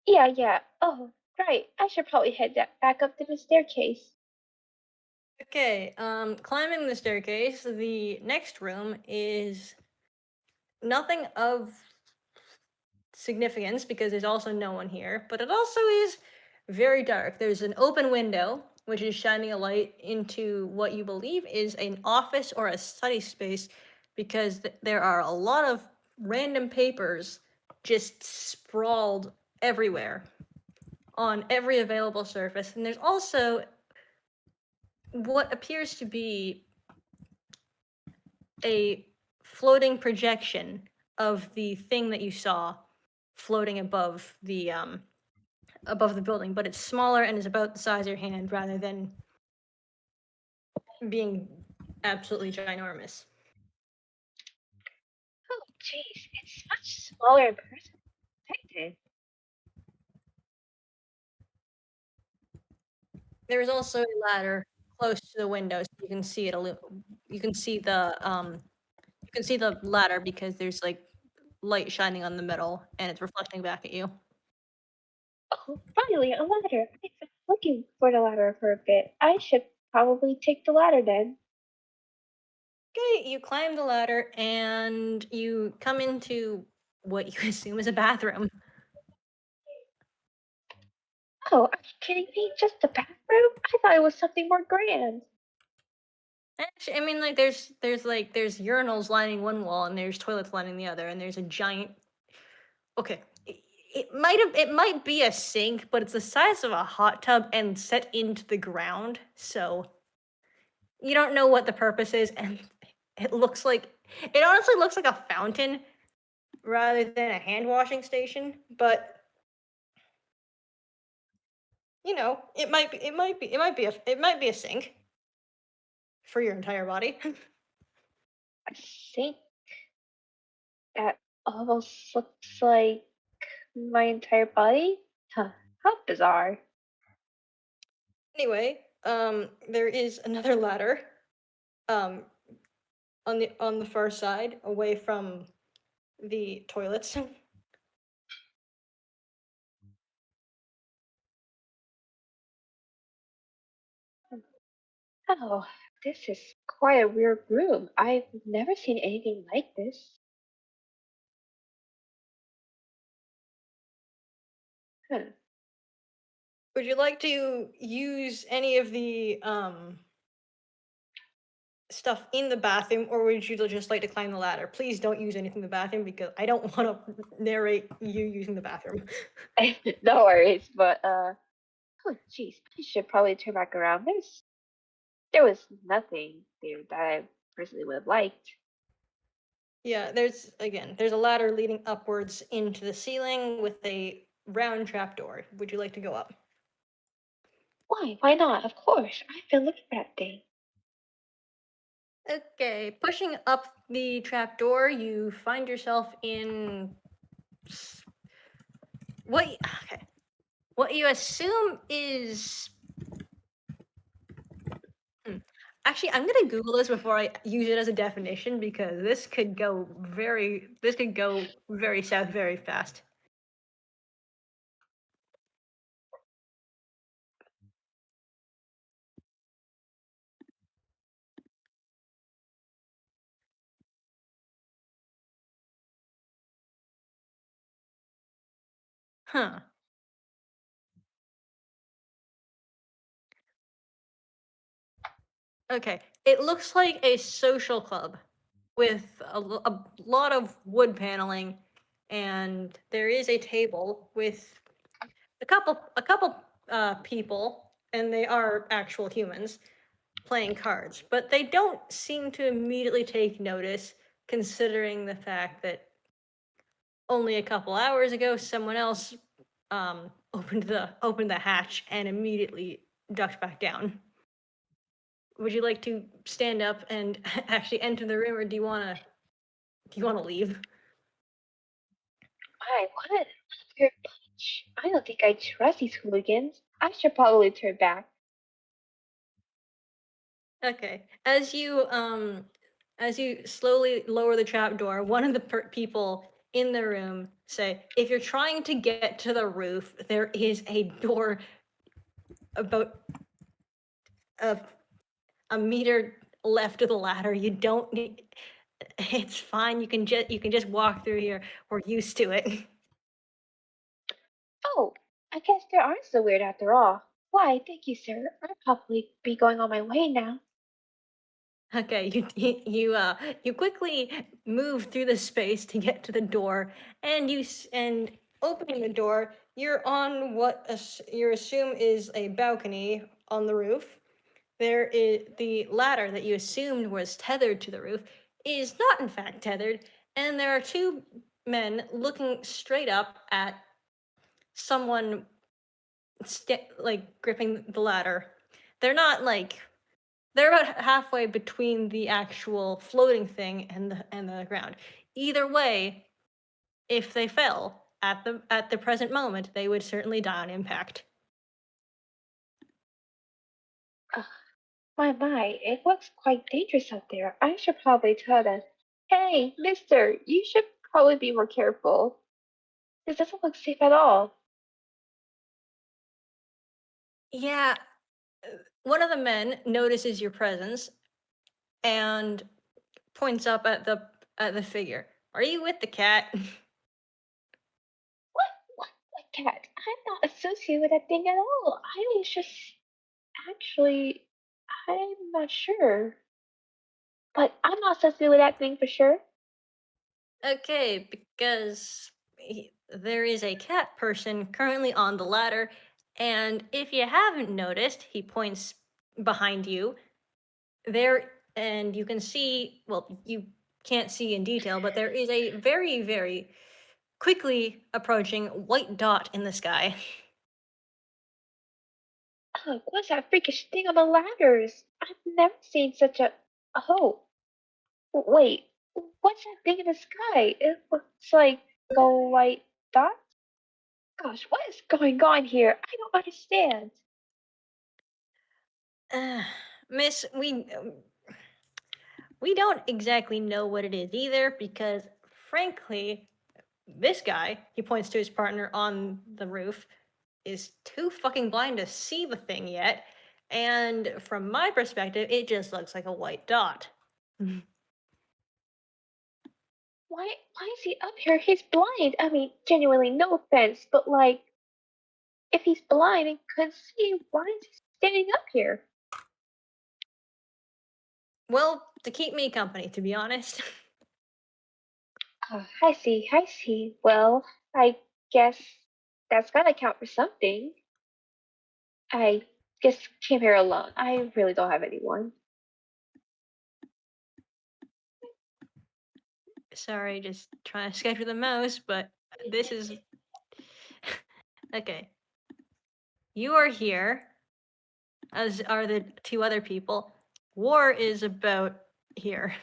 Yeah, yeah. Oh, right. I should probably head back up to the staircase. Okay, climbing the staircase, the next room is nothing of significance because there's also no one here, but it also is very dark. There's an open window which is shining a light into what you believe is an office or a study space because there are a lot of random papers just sprawled everywhere on every available surface. And there's also what appears to be a floating projection of the thing that you saw floating above the building, but it's smaller and is about the size of your hand rather than being absolutely ginormous. Oh, jeez. It's much smaller in person than expected. There is also a ladder close to the window, so you can see it. You can see the ladder because there's like light shining on the metal and it's reflecting back at you. Oh, finally, a ladder. I've been looking for the ladder for a bit. I should probably take the ladder then. Okay, you climb the ladder and you come into what you assume is a bathroom. Oh, are you kidding me? Just a bathroom? I thought it was something more grand. Actually, I mean, like there's urinals lining one wall and there's toilets lining the other, and there's a giant. Okay, it might be a sink, but it's the size of a hot tub and set into the ground, so you don't know what the purpose is, and it honestly looks like a fountain rather than a hand washing station, but it might be a sink for your entire body. I think that almost looks like my entire body. Huh. How bizarre. Anyway, there is another ladder, um, on the far side, away from the toilets. Oh, this is quite a weird room. I've never seen anything like this. Hmm. Would you like to use any of the stuff in the bathroom, or would you just like to climb the ladder? Please don't use anything in the bathroom because I don't want to narrate you using the bathroom. No worries, but oh jeez, I should probably turn back around. There was nothing there that I personally would have liked. Yeah, there's a ladder leading upwards into the ceiling with a round trapdoor. Would you like to go up? Why? Why not? Of course. I've been looking for that thing. Okay, pushing up the trapdoor, you find yourself in what? Okay, what you assume is. Actually, I'm gonna Google this before I use it as a definition because this could go very south very fast. Huh. Okay, it looks like a social club with a lot of wood paneling, and there is a table with a couple people, and they are actual humans playing cards, but they don't seem to immediately take notice, considering the fact that only a couple hours ago someone else opened the hatch and immediately ducked back down. Would you like to stand up and actually enter the room, or do you wanna leave? Why? What? Third punch. I don't think I trust these hooligans. I should probably turn back. Okay. As you slowly lower the trapdoor, one of the people in the room say, "If you're trying to get to the roof, there is a door about a, a meter left of the ladder. You don't need. It's fine. You can just walk through here. We're used to it." Oh, I guess they aren't so weird after all. Why, thank you, sir. I'll probably be going on my way now. Okay, you quickly move through the space to get to the door, and and opening the door, you're on what you assume is a balcony on the roof. There is the ladder that you assumed was tethered to the roof is not in fact tethered, and there are two men looking straight up at someone like gripping the ladder. They're not like they're about halfway between the actual floating thing and the ground. Either way, if they fell at the present moment, they would certainly die on impact. Ugh, my, it looks quite dangerous out there. I should probably tell them, hey, mister, you should probably be more careful. This doesn't look safe at all. Yeah, one of the men notices your presence and points up at the figure. Are you with the cat? What? What cat? I'm not associated with that thing at all. I was just actually, I'm not sure. But I'm not associated with that thing for sure. Okay, because there is a cat person currently on the ladder, and if you haven't noticed, he points behind you there, and you can see, well, you can't see in detail, but there is a very, very quickly approaching white dot in the sky. Oh, what's that freakish thing on the ladders? I've never seen such a. Oh, wait. What's that thing in the sky? It looks like a white dot. Gosh, what is going on here? I don't understand. Uh, Miss, we don't exactly know what it is either, because frankly, this guy, he points to his partner on the roof, is too fucking blind to see the thing yet. And from my perspective, it just looks like a white dot. Why is he up here? He's blind. I mean, genuinely, no offense, but like, if he's blind and couldn't see, why is he standing up here? Well, to keep me company, to be honest. I see, I see. Well, I guess that's gotta count for something. I just came here alone. I really don't have anyone. Sorry, just trying to sketch with a mouse, but this is okay. You are here, as are the two other people. War is about here.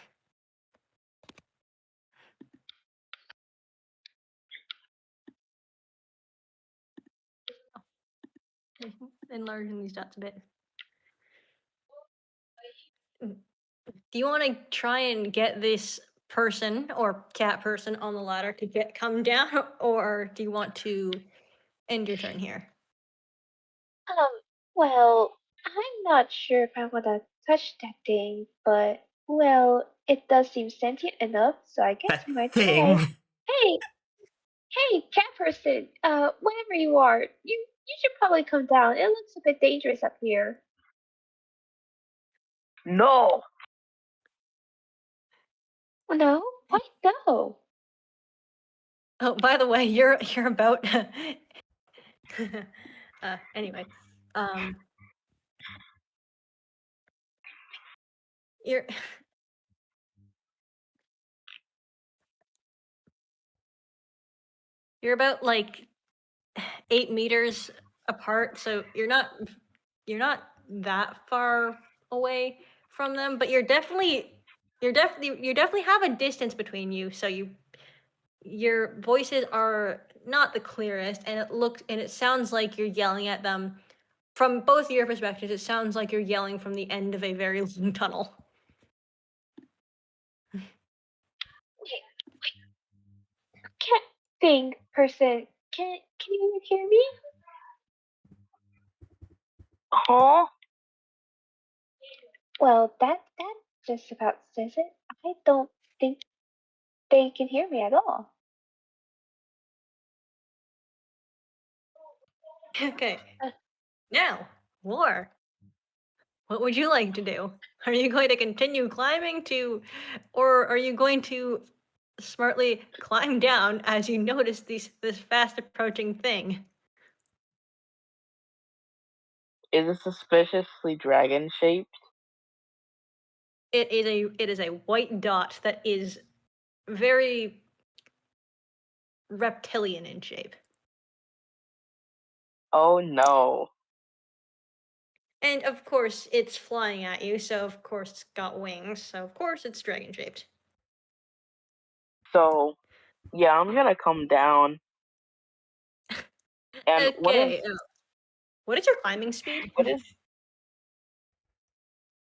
Enlarging these dots a bit. Do you want to try and get this person or cat person on the ladder to come down, or do you want to end your turn here? Well, I'm not sure if I want to touch that thing, but, well, it does seem sentient enough, so I guess That we might thing. try. Hey, hey, cat person, wherever you are, you should probably come down. It looks a bit dangerous up here. No. No? Why no? Oh, by the way, you're about. Anyway, you're you're about like 8 meters apart, so you're not that far away from them, but you definitely have a distance between you, so your voices are not the clearest, and it sounds like you're yelling at them from both your perspectives. It sounds like you're yelling from the end of a very long tunnel. Cat thing person, can you hear me? Huh? Well, that just about says it. I don't think they can hear me at all. Okay, Uh, now War. What would you like to do? Are you going to continue climbing or are you going to smartly climb down as you notice this fast approaching thing? Is it suspiciously dragon shaped? It is a white dot that is very reptilian in shape. Oh no. And of course it's flying at you, so of course it's got wings, so of course it's dragon shaped. So, yeah, I'm gonna come down. And Okay. What is your climbing speed? what is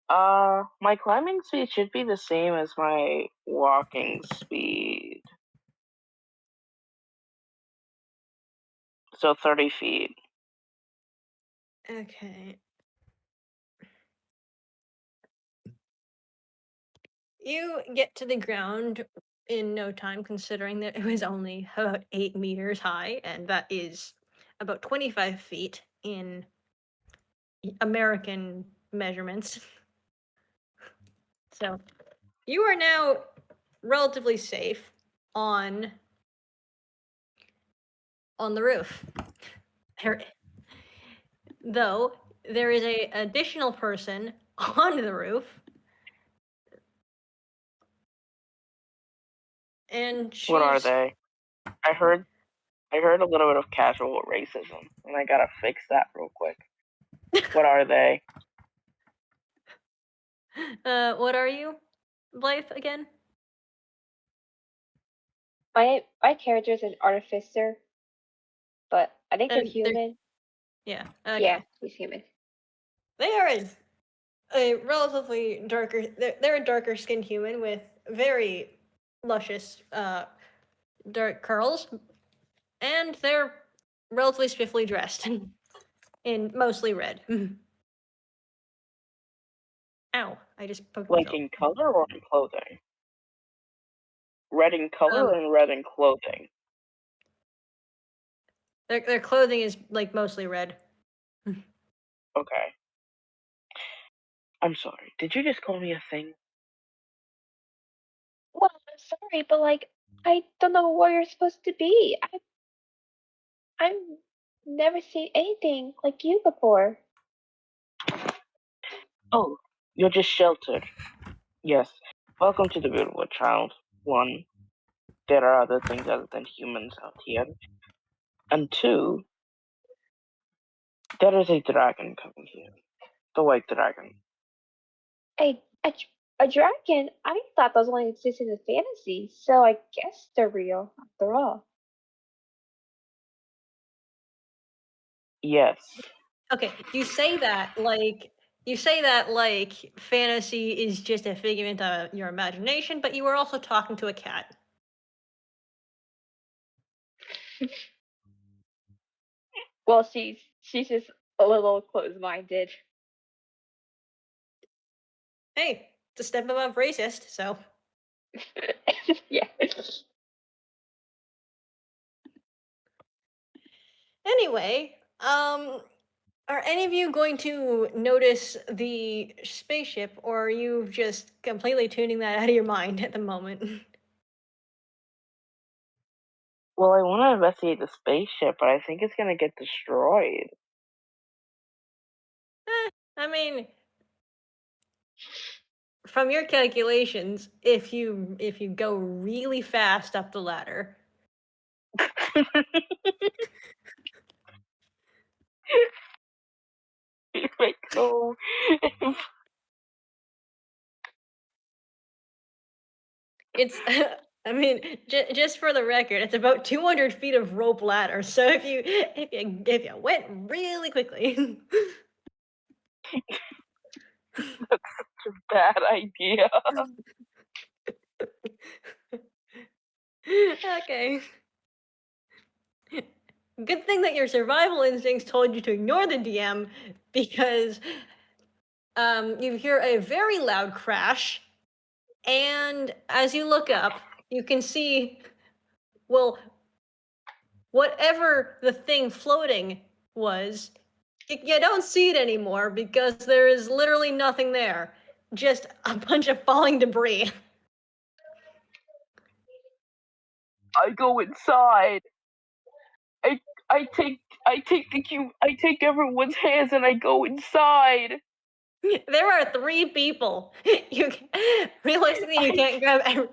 my climbing speed should be the same as my walking speed. So 30 feet. Okay. You get to the ground in no time, considering that it was only about 8 meters high, and that is about 25 feet in American measurements. So you are now relatively safe on the roof. Though there is a additional person on the roof, and What are she's they? I heard a little bit of casual racism, and I gotta fix that real quick. What are they? what are you, Blythe, again? my character is an artificer, but I think they're They're human. Yeah. Okay. Yeah, he's human. They are a relatively darker. They're a darker skinned human with very luscious dark curls, and they're relatively spiffly dressed in mostly red. Ow! I just poked Like myself. in color or in clothing? Red in color and red in clothing. Their clothing is like mostly red. Okay. I'm sorry. Did you just call me a thing? Well, I'm sorry, but like, I don't know what you're supposed to be. I've never seen anything like you before. Oh, you're just sheltered. Yes. Welcome to the beautiful child. 1. there are other things other than humans out here. And 2, there is a dragon coming here. The white dragon. A dragon? I thought those only existed in fantasy, so I guess they're real after all. Yes. Okay, you say that like fantasy is just a figment of your imagination, but you were also talking to a cat. Well, she's just a little closed-minded. Hey, it's a step above racist, so Yeah. anyway, are any of you going to notice the spaceship, or are you just completely tuning that out of your mind at the moment? Well, I want to investigate the spaceship, but I think it's gonna get destroyed. I mean, from your calculations, if you go really fast up the ladder, If I go, it's I mean, just for the record, it's about 200 feet of rope ladder. So if you went really quickly, it's a bad idea. okay. Good thing that your survival instincts told you to ignore the DM, because you hear a very loud crash, and as you look up, you can see, well, whatever the thing floating was, you don't see it anymore because there is literally nothing there. Just a bunch of falling debris. I go inside. I take everyone's hands and I go inside. There are 3 people. Realistically, you can't grab every.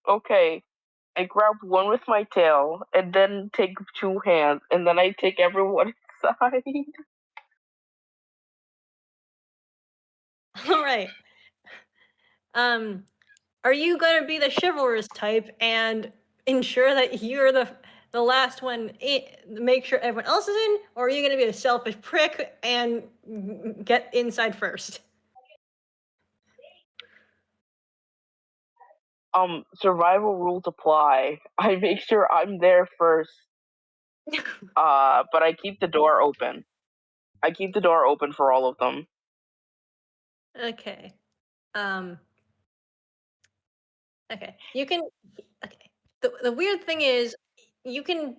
Okay. I grab one with my tail and then take 2 hands and then I take everyone inside. All right. Are you going to be the chivalrous type and ensure that you're the last one make sure everyone else is in, or are you going to be a selfish prick and get inside first? Survival rules apply. I make sure I'm there first. But I keep the door open. I keep the door open for all of them. Okay. Okay. You can. Okay. The weird thing is, you can,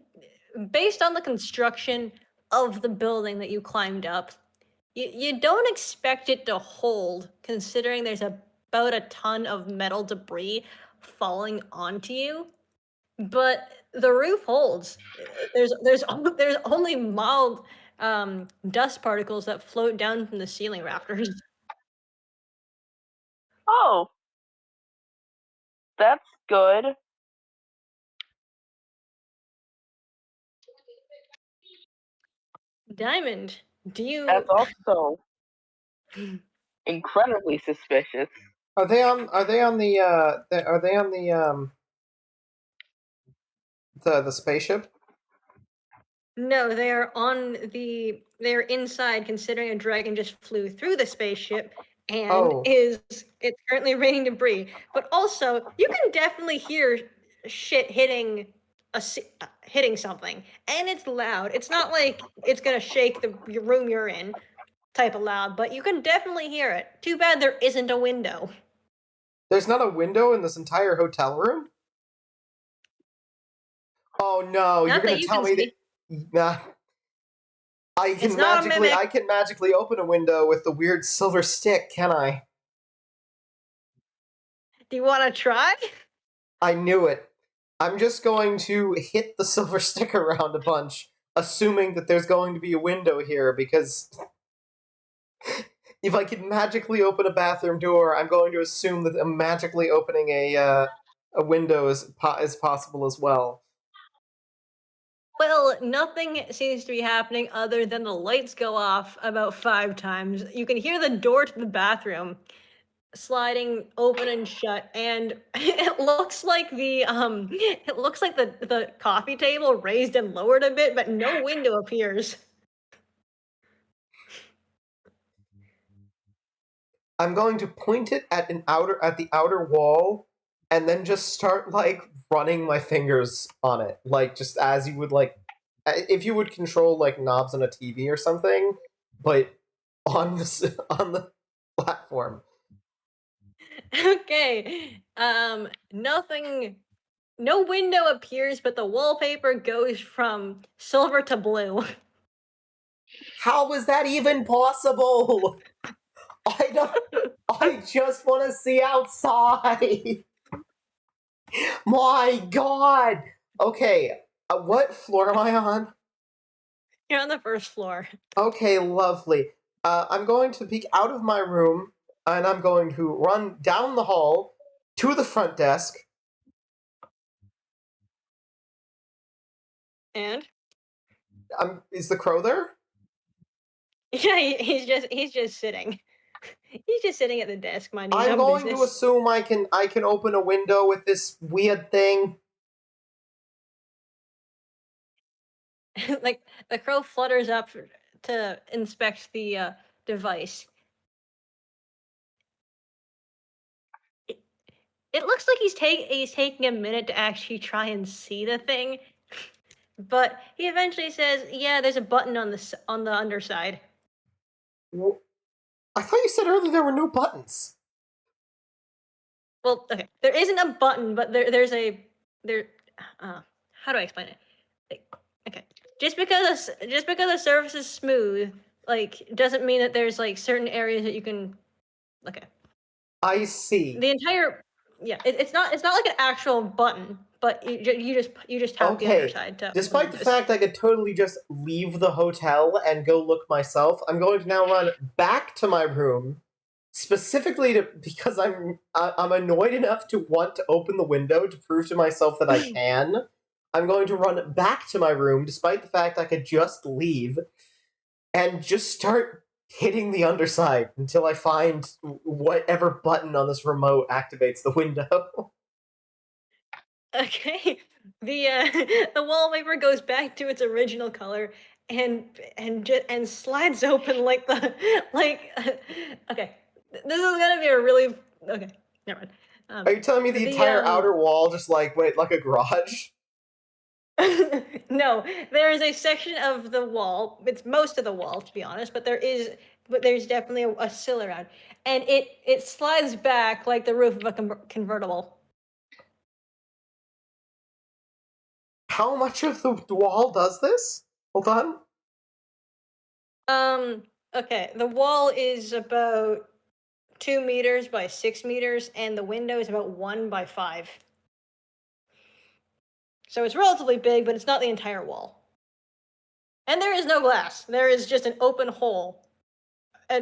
based on the construction of the building that you climbed up, you don't expect it to hold, considering there's about a ton of metal debris falling onto you. But the roof holds. There's only mild dust particles that float down from the ceiling rafters. Oh, that's good. Diamond, do you? That's also incredibly suspicious. Are they on the the spaceship? No, they're inside, considering a dragon just flew through the spaceship and Oh. it's currently raining debris. But also, you can definitely hear shit hitting something, and it's loud. It's not like it's gonna shake the room you're in type of loud, but you can definitely hear it. Too bad there isn't a window. There's not a window in this entire hotel room? Oh no, you're Not that gonna you tell can me see. that It's not a mimic. I can magically open a window with the weird silver stick, can I? Do you want to try? I knew it. I'm just going to hit the silver stick around a bunch, assuming that there's going to be a window here, because if I can magically open a bathroom door, I'm going to assume that magically opening a window is possible as well. Well, nothing seems to be happening other than the lights go off about 5 times. You can hear the door to the bathroom sliding open and shut, and it looks like the coffee table raised and lowered a bit, but no window appears. I'm going to point it at the outer wall, and then just start like running my fingers on it, like just as you would like if you would control like knobs on a TV or something, but on the platform. Okay. Nothing. No window appears, but the wallpaper goes from silver to blue. How is that even possible? I just want to see outside. My God. Okay, what floor am I on? You're on the first floor. Okay, lovely. I'm going to peek out of my room, and I'm going to run down the hall to the front desk. And Is the crow there? yeah, he's just sitting. He's just sitting at the desk, minding his I'm own going to business. assume I can open a window with this weird thing. Like the crow flutters up to inspect the device. It looks like he's taking a minute to actually try and see the thing, but he eventually says, "Yeah, there's a button on the underside." I thought you said earlier there were no buttons. Well, okay, there isn't a button, but there's a there. How do I explain it? Okay, just because the surface is smooth, like, doesn't mean that there's like certain areas that you can. Okay. I see. The entire it's not like an actual button, but you just tap the Okay. underside to. Despite the fact I could totally just leave the hotel and go look myself, I'm going to now run back to my room, specifically because I'm annoyed enough to want to open the window to prove to myself that I can. I'm going to run back to my room, despite the fact I could just leave, and just start hitting the underside until I find whatever button on this remote activates the window. Okay, the the wallpaper goes back to its original color and slides open like the like. Okay, this is gonna be a really okay. Never mind. Are you telling me the entire outer wall just like went like a garage? No, there is a section of the wall. It's most of the wall, to be honest, but there's definitely a sill around, and it slides back like the roof of a convertible. How much of the wall does this? Hold on. Okay, the wall is about 2 meters by 6 meters, and the window is about 1 by 5. So it's relatively big, but it's not the entire wall. And there is no glass. There is just an open hole.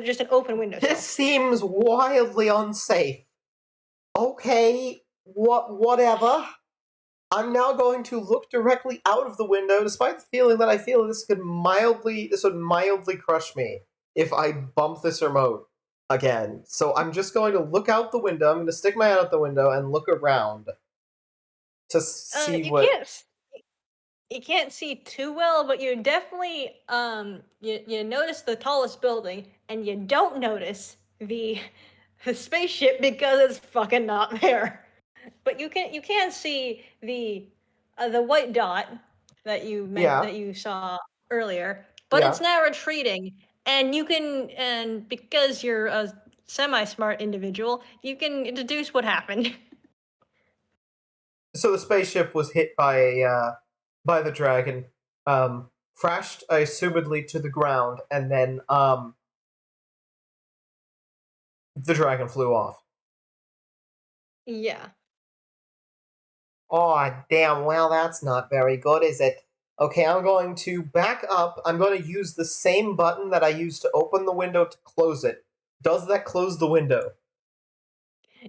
Just an open window. This seems wildly unsafe. Okay, whatever. I'm now going to look directly out of the window, despite the feeling that I feel this would mildly crush me if I bump this remote again. So I'm just going to look out the window. I'm going to stick my head out the window and look around to see You can't see too well, but you definitely you notice the tallest building, and you don't notice the spaceship because it's fucking not there. But you can see the white dot that you saw earlier, but it's now retreating, and because you're a semi-smart individual, you can deduce what happened. So the spaceship was hit by the dragon, crashed assumedly to the ground, and then the dragon flew off. Yeah. Oh, damn, well, that's not very good, is it? Okay, I'm going to back up. I'm going to use the same button that I used to open the window to close it, Does that close the window?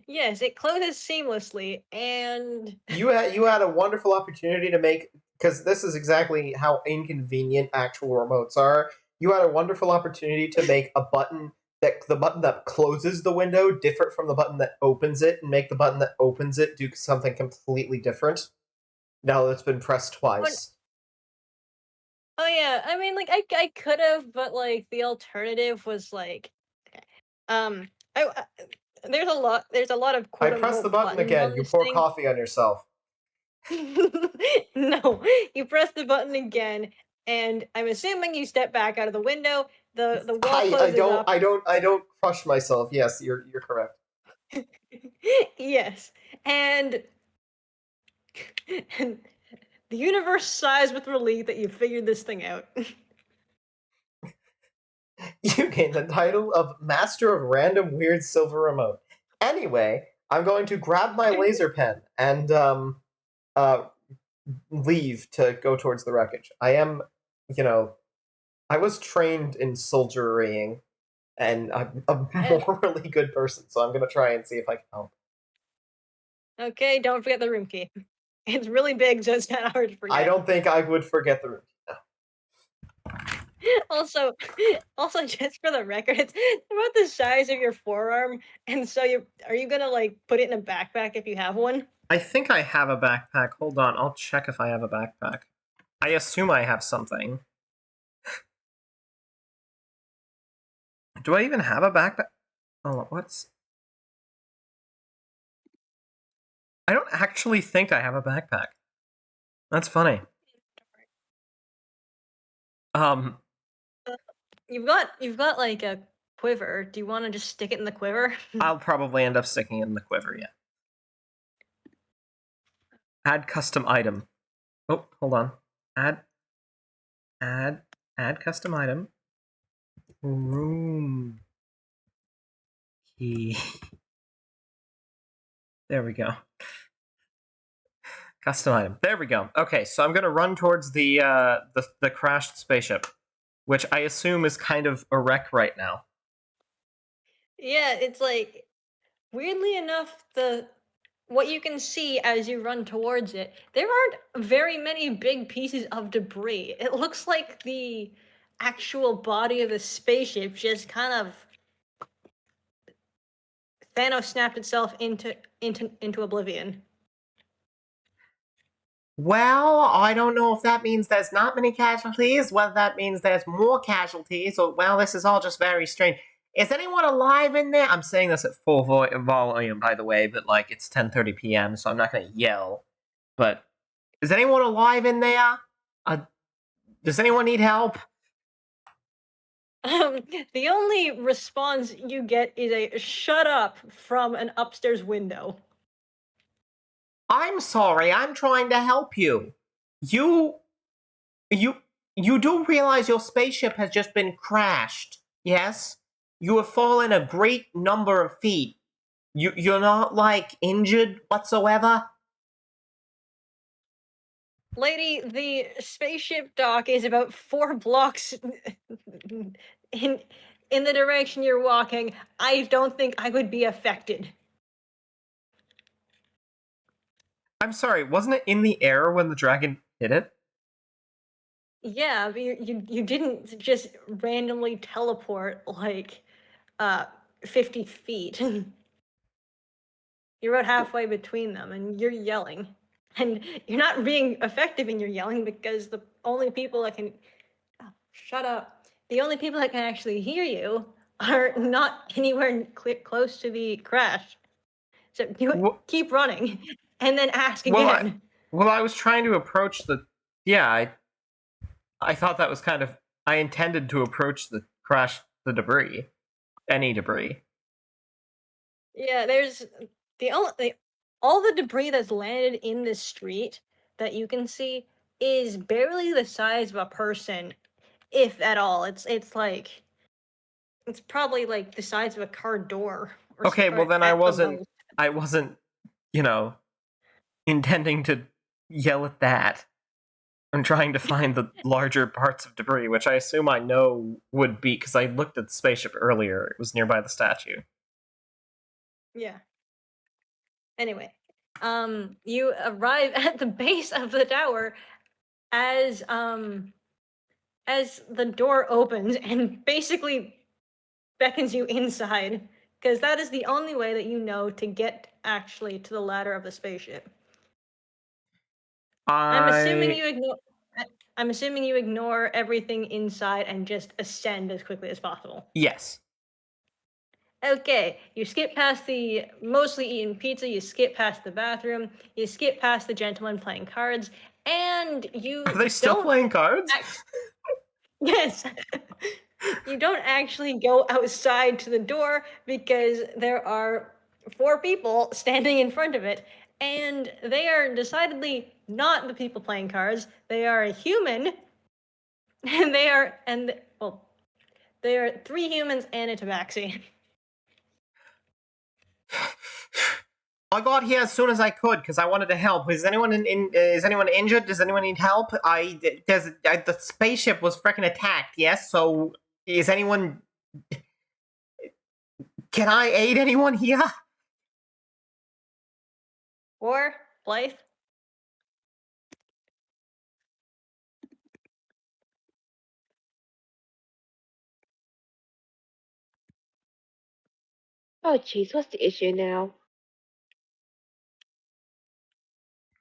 Yes, it closes seamlessly, and You had a wonderful opportunity to make, because this is exactly how inconvenient actual remotes are. You had a wonderful opportunity to make a button the button that closes the window different from the button that opens it, and make the button that opens it do something completely different. Now that it's been pressed twice. oh yeah, I mean, like I could have, but like the alternative was like, um, I there's a lot of I quote press the unquote button buttons again. on You this pour thing. coffee on yourself. No, you press the button again, and I'm assuming you step back out of the window. The wall closes up. I don't crush myself. Yes, you're correct. Yes, and and the universe sighs with relief that you figured this thing out. You gain the title of Master of Random Weird Silver Remote. Anyway, I'm going to grab my laser pen and leave to go towards the wreckage. I am, I was trained in soldierying, and I'm a morally good person, so I'm gonna try and see if I can help. Okay, don't forget the room key. It's really big, so it's kind of hard to forget. I don't think I would forget the room. Also, just for the record, it's about the size of your forearm, and so are you gonna like put it in a backpack if you have one? I think I have a backpack. Hold on, I'll check if I have a backpack. I assume I have something. Do I even have a backpack? Oh, what's... I don't actually think I have a backpack. That's funny. You've got like a quiver. Do you want to just stick it in the quiver? I'll probably end up sticking it in the quiver, yeah. Add custom item. Oh, hold on. Add custom item. Room key. There we go. Custom item. There we go. Okay, so I'm gonna run towards the crashed spaceship, which I assume is kind of a wreck right now. Yeah, it's like weirdly enough, what you can see as you run towards it, there aren't very many big pieces of debris. It looks like the actual body of the spaceship just kind of Thanos snapped itself into oblivion. Well, I don't know if that means there's not many casualties, whether that means there's more casualties, or, well, this is all just very strange. Is anyone alive in there? I'm saying this at full volume, by the way, but, like, it's 10:30 p.m., so I'm not going to yell. But, is anyone alive in there? Does anyone need help? The only response you get is a "shut up" from an upstairs window. I'm sorry, I'm trying to help you. You do realize your spaceship has just been crashed, yes? You have fallen a great number of feet. You're not, like, injured whatsoever? Lady, the spaceship dock is about 4 blocks in the direction you're walking. I don't think I would be affected. I'm sorry, wasn't it in the air when the dragon hit it? Yeah, but you didn't just randomly teleport like 50 feet. You're about halfway between them and you're yelling. And you're not being effective in your yelling because the only people that can shut up. The only people that can actually hear you are not anywhere close to the crash. So you keep running and then ask again. Well, I was trying to approach the... Yeah, I thought that was kind of... I intended to approach the debris. Any debris. Yeah, there's all the debris that's landed in this street that you can see is barely the size of a person, if at all. It's probably like the size of a car door. Okay, well then I wasn't, intending to yell at that. I'm trying to find the larger parts of debris, which I assume I know would be, because I looked at the spaceship earlier. It was nearby the statue. Yeah. Anyway, you arrive at the base of the tower as the door opens and basically beckons you inside, because that is the only way that you know to get actually to the ladder of the spaceship. I'm assuming you ignore. I'm assuming you ignore everything inside and just ascend as quickly as possible. Yes. Okay, you skip past the mostly eaten pizza, you skip past the bathroom, you skip past the gentleman playing cards, and you Are they still don't playing cards? Yes. You don't actually go outside to the door because there are 4 people standing in front of it, and they are decidedly not the people playing cards. They are a human, and they are 3 humans and a tabaxi. I got here as soon as I could because I wanted to help. Is anyone is anyone injured? Does anyone need help? The spaceship was freaking attacked. Yes, so is anyone? Can I aid anyone here? Or Blythe? Oh, jeez, what's the issue now?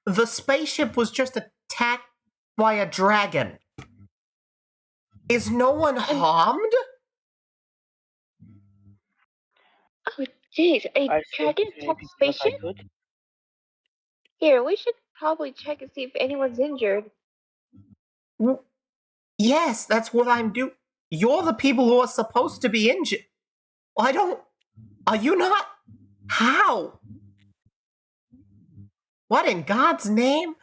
The spaceship was just attacked by a dragon. Is no one harmed? Oh, jeez, a I saved dragon as many attacked people as I spaceship? could. Here, we should probably check and see if anyone's injured. Yes, that's what I'm doing. You're the people who are supposed to be injured. I don't. Are you not? How? What in God's name?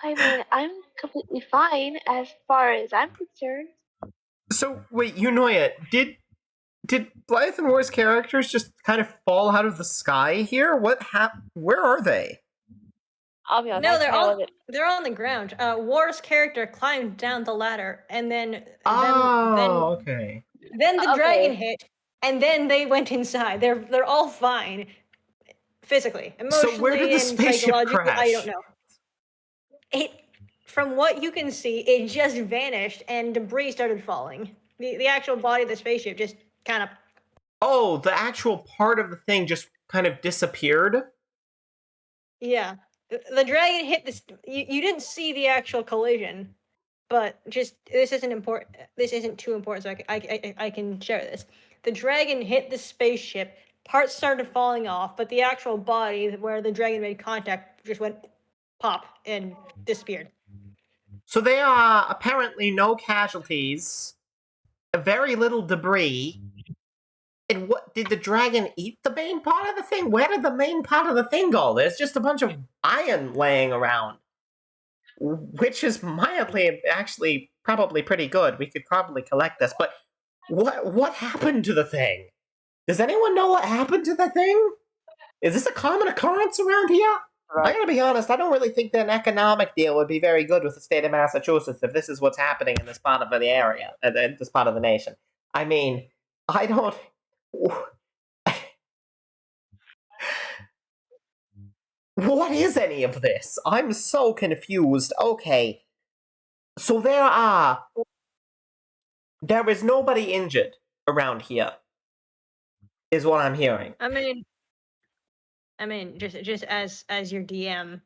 I mean, I'm completely fine as far as I'm concerned. So wait, Unoya, did Blythe and War's characters just kind of fall out of the sky here? Where are they? I'll be honest, No, I kinda wasn't. they're on the ground. War's character climbed down the ladder, and then Okay. then the Okay. dragon hit, and then they went inside. They're all fine, physically, emotionally, So where did the and spaceship psychologically. crash? I don't know. From what you can see, it just vanished, and debris started falling. The actual body of the spaceship just kind of. Oh, the actual part of the thing just kind of disappeared? Yeah, the dragon hit this. You didn't see the actual collision, but just this isn't important. This isn't too important, so I can share this. The dragon hit the spaceship. Parts started falling off, but the actual body, where the dragon made contact, just went pop and disappeared. So there are apparently no casualties, very little debris. And what did the dragon eat the main part of the thing? Where did the main part of the thing go? There's just a bunch of iron laying around, which is mildly actually probably pretty good. We could probably collect this, but what happened to the thing? Does anyone know what happened to the thing? Is this a common occurrence around here? I gotta be honest, I don't really think that an economic deal would be very good with the state of Massachusetts if this is what's happening in this part of the area, this part of the nation. I mean, I don't. What is any of this? I'm so confused. Okay. So there is nobody injured around here, is what I'm hearing. I mean, just as your DM,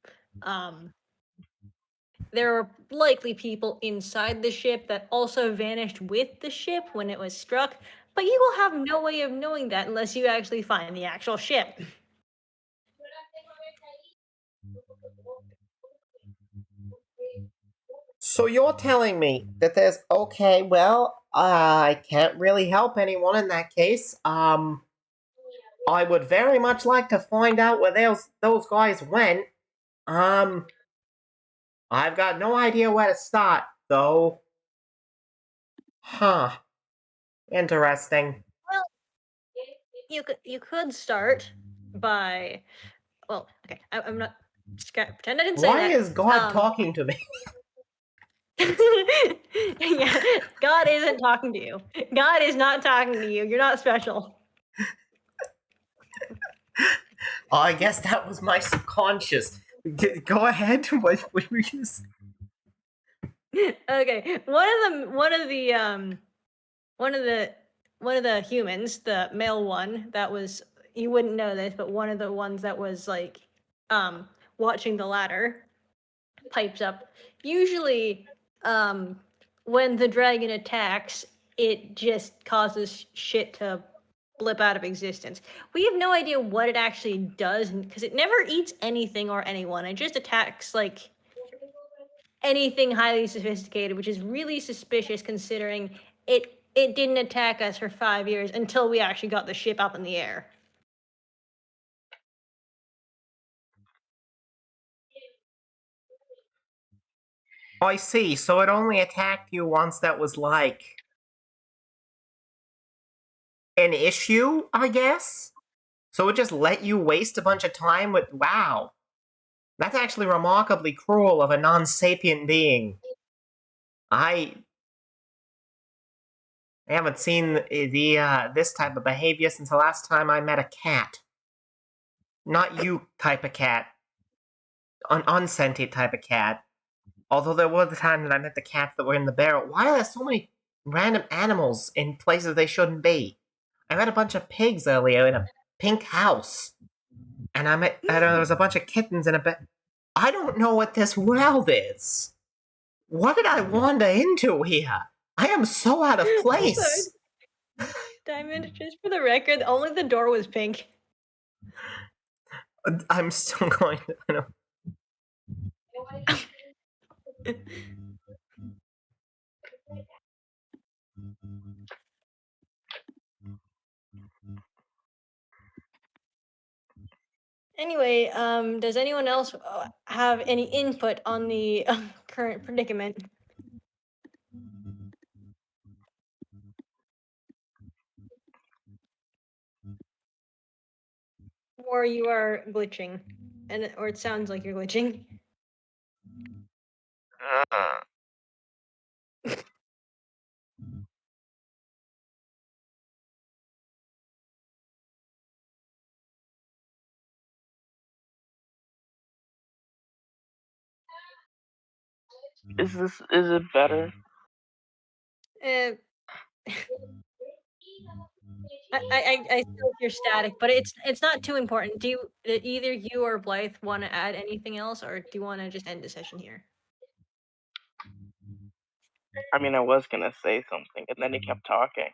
there are likely people inside the ship that also vanished with the ship when it was struck, but you will have no way of knowing that unless you actually find the actual ship. So you're telling me that there's okay, well, I can't really help anyone in that case. I would very much like to find out where those guys went. I've got no idea where to start, though. Huh. Interesting. Well, you could start by, well, okay, I'm not. Pretend I didn't say Why that. is God talking to me? Yeah, God isn't talking to you. God is not talking to you. You're not special. Oh, I guess that was my subconscious. Go ahead. What were you gonna say? Okay, one of the humans, the male one that was, you wouldn't know this, but one of the ones that was like watching the ladder pipes up. Usually when the dragon attacks, it just causes shit to blip out of existence. We have no idea what it actually does because it never eats anything or anyone. It just attacks like anything highly sophisticated, which is really suspicious considering it didn't attack us for 5 years until we actually got the ship up in the air. Oh, I see. So it only attacked you once. That was like an issue, I guess. So it just let you waste a bunch of time with. Wow, that's actually remarkably cruel of a non-sapient being. I haven't seen the this type of behavior since the last time I met a cat. Not you type of cat. An unsentient type of cat. Although there were the time that I met the cats that were in the barrel. Why are there so many random animals in places they shouldn't be? I met a bunch of pigs earlier in a pink house. And there was a bunch of kittens in a bed. I don't know what this world is. What did I wander into here? I am so out of place. Diamond, just for the record, only the door was pink. I'm still going to. I don't- Anyway, does anyone else have any input on the current predicament? Or you are glitching, or it sounds like you're glitching. Is it better? Uh, I still hear static, but it's not too important. Do either you or Blythe want to add anything else, or do you want to just end the session here? I mean, I was gonna say something, and then he kept talking.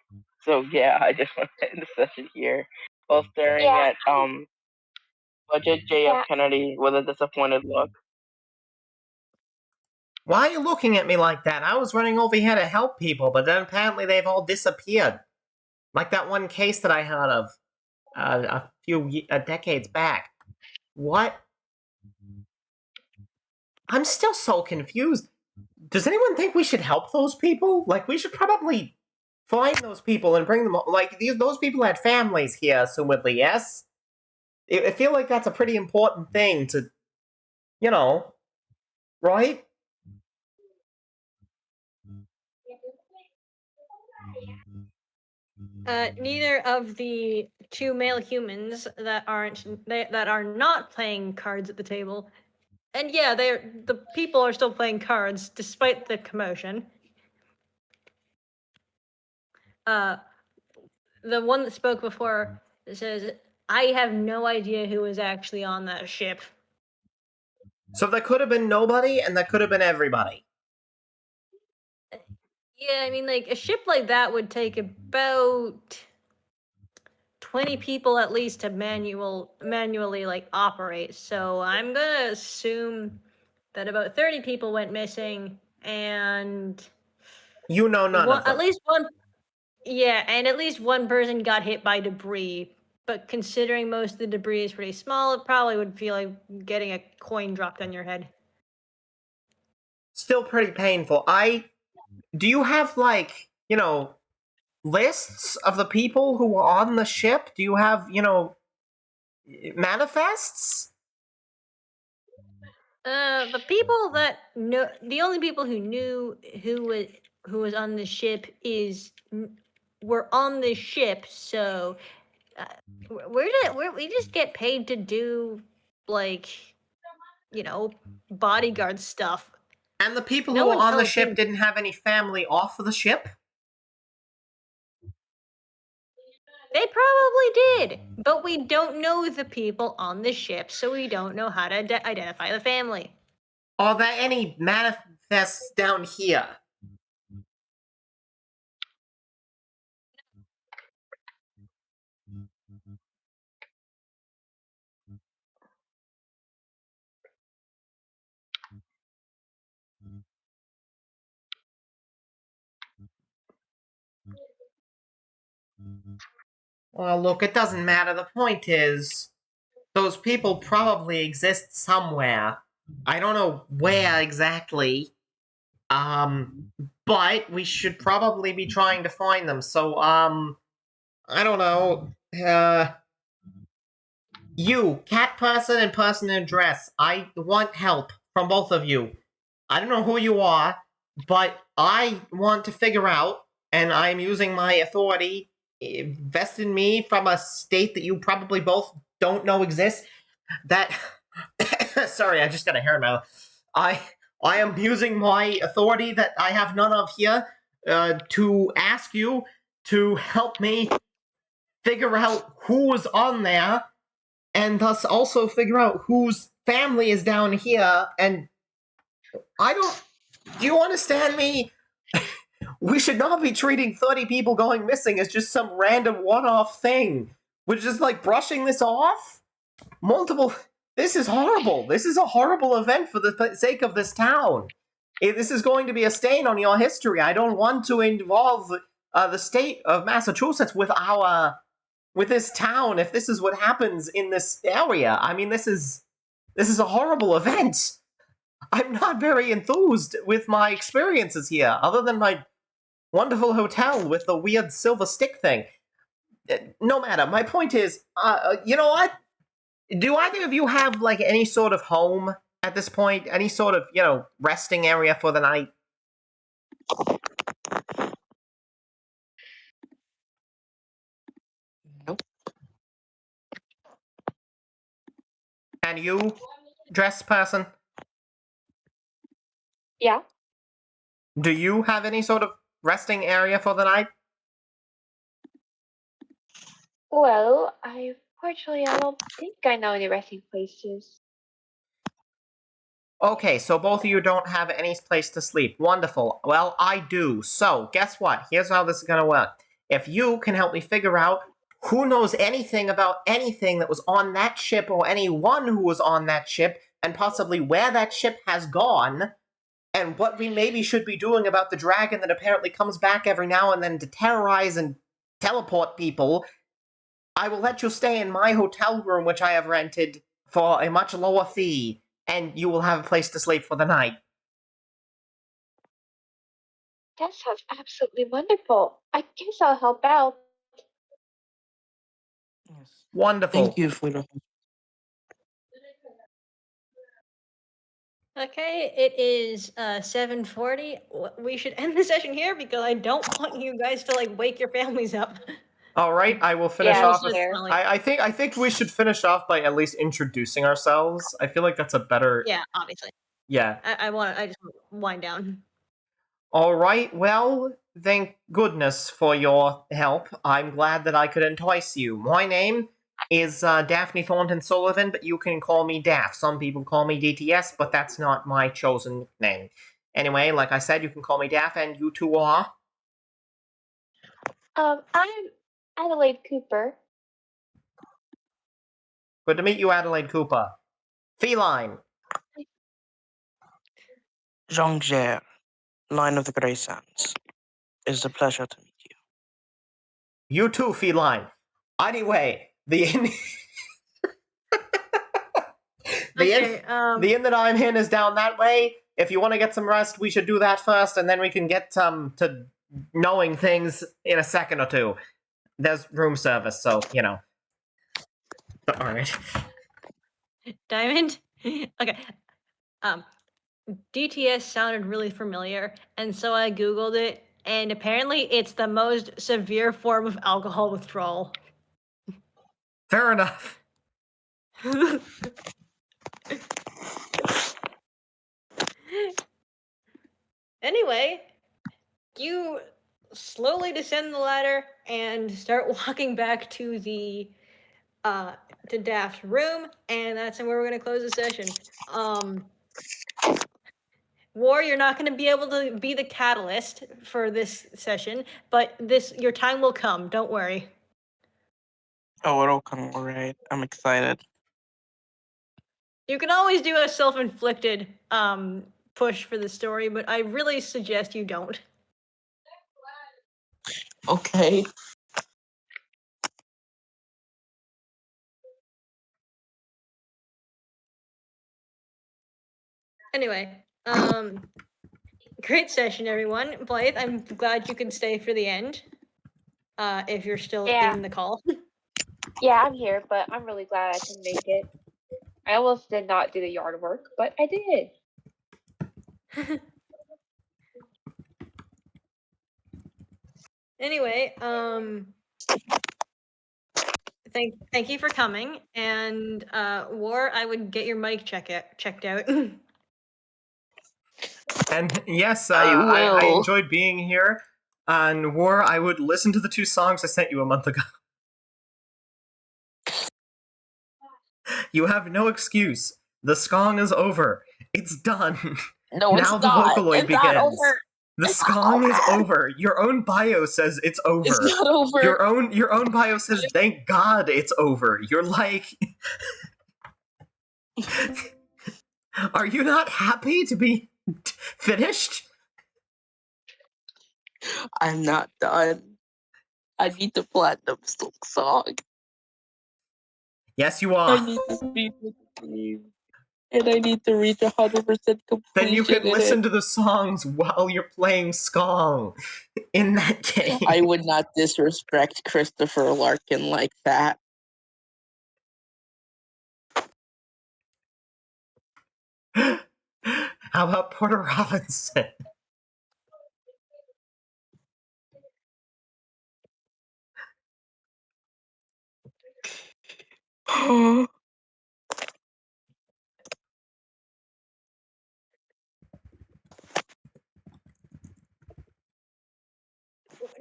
So yeah, I just want to end the session here while staring Yeah. at Budget JF Yeah. Kennedy with a disappointed look. Why are you looking at me like that? I was running over here to help people, but then apparently they've all disappeared. Like that one case that I heard of a few decades back. What? I'm still so confused. Does anyone think we should help those people? Like, we should probably find those people and bring them. Like, those people had families here, assumedly, yes? I feel like that's a pretty important thing to, right? Neither of the two male humans that are not playing cards at the table, and yeah, the people are still playing cards despite the commotion. The one that spoke before says, "I have no idea who was actually on that ship." So there could have been nobody, and there could have been everybody. Yeah, I mean, like a ship like that would take about 20 people at least to manually like operate. So I'm gonna assume that about 30 people went missing, and You know none of them. at least one, yeah, and at least one person got hit by debris. But considering most of the debris is pretty small, it probably would feel like getting a coin dropped on your head. Still pretty painful. Do you have, like, lists of the people who were on the ship? Do you have, manifests? The people that know, the only people who knew who was on the ship were on the ship. So, we just get paid to do like, bodyguard stuff. And the people No who were one on the tells ship me. didn't have any family off of the ship? They probably did, but we don't know the people on the ship, so we don't know how to identify the family. Are there any manifests down here? Well, look, it doesn't matter. The point is, those people probably exist somewhere. I don't know where exactly. But we should probably be trying to find them. So, I don't know. You, cat person and person in dress, I want help from both of you. I don't know who you are, but I want to figure out, and I'm using my authority vested in me from a state that you probably both don't know exists, that... Sorry, I just got a hair in my mouth. I am using my authority that I have none of here to ask you to help me figure out who was on there, and thus also figure out whose family is down here, and I don't... Do you understand me? We should not be treating 30 people going missing as just some random one-off thing. We're just, like, brushing this off? Multiple... This is horrible. This is a horrible event for the sake of this town. This is going to be a stain on your history. I don't want to involve the state of Massachusetts with this town if this is what happens in this area. I mean, this is a horrible event. I'm not very enthused with my experiences here, other than my wonderful hotel with the weird silver stick thing. No matter. My point is, you know what? Do either of you have, like, any sort of home at this point? Any sort of, resting area for the night? Nope. And you, dress person? Yeah. Do you have any sort of resting area for the night? Well, unfortunately, I don't think I know any resting places. Okay, so both of you don't have any place to sleep. Wonderful. Well, I do. So, guess what? Here's how this is gonna work. If you can help me figure out who knows anything about anything that was on that ship or anyone who was on that ship, and possibly where that ship has gone, and what we maybe should be doing about the dragon that apparently comes back every now and then to terrorize and teleport people, I will let you stay in my hotel room, which I have rented, for a much lower fee, and you will have a place to sleep for the night. That sounds absolutely wonderful. I guess I'll help out. Yes. Wonderful. Thank you for the. Okay, it is 7:40. We should end the session here because I don't want you guys to like wake your families up. All right, I will finish Yeah, off. sure. I think we should finish off by at least introducing ourselves. I feel like that's a better. Yeah, obviously. Yeah. I just want to wind down. All right. Well, thank goodness for your help. I'm glad that I could entice you. My name is Daphne Thornton Sullivan, but you can call me Daph. Some people call me DTS, but that's not my chosen name. Anyway, like I said, you can call me Daph, and you two are. I'm Adelaide Cooper. Good to meet you, Adelaide Cooper. Feline. Jean-Pierre, Line of the Grey Sands. It's a pleasure to meet you. You too, Feline. Anyway, the inn... the inn that I'm in is down that way. If you want to get some rest, we should do that first, and then we can get to knowing things in a second or two. There's room service, so, Alright. Diamond? Okay. DTS sounded really familiar, and so I googled it, and apparently it's the most severe form of alcohol withdrawal. Fair enough. Anyway, you slowly descend the ladder and start walking back to the to Daph's room, and that's where we're gonna close the session. War, you're not gonna be able to be the catalyst for this session, but your time will come, don't worry. Oh, it'll come alright. I'm excited. You can always do a self-inflicted push for the story, but I really suggest you don't. Okay. Anyway, great session, everyone. Blythe, I'm glad you could stay for the end. If you're still Yeah. in the call. Yeah, I'm here, but I'm really glad I can make it. I almost did not do the yard work, but I did. Anyway, thank you for coming, and War, I would get your mic checked out. And yes, I I will. enjoyed being here. On War, I would listen to the 2 songs I sent you a month ago. You have no excuse. The skong is over. It's done. No, now it's the not. Vocaloid It's begins. not over. The It's not skong is over. over. Your own bio says it's over. It's not over. Your own bio says thank God it's over. You're like, are you not happy to be finished? I'm not done. I need the platinum silk song. Yes, you I are. need to speed with the team. And I need to reach 100% completion. Then you can in listen it. to the songs while you're playing skong in that game. I would not disrespect Christopher Larkin like that. How about Porter Robinson?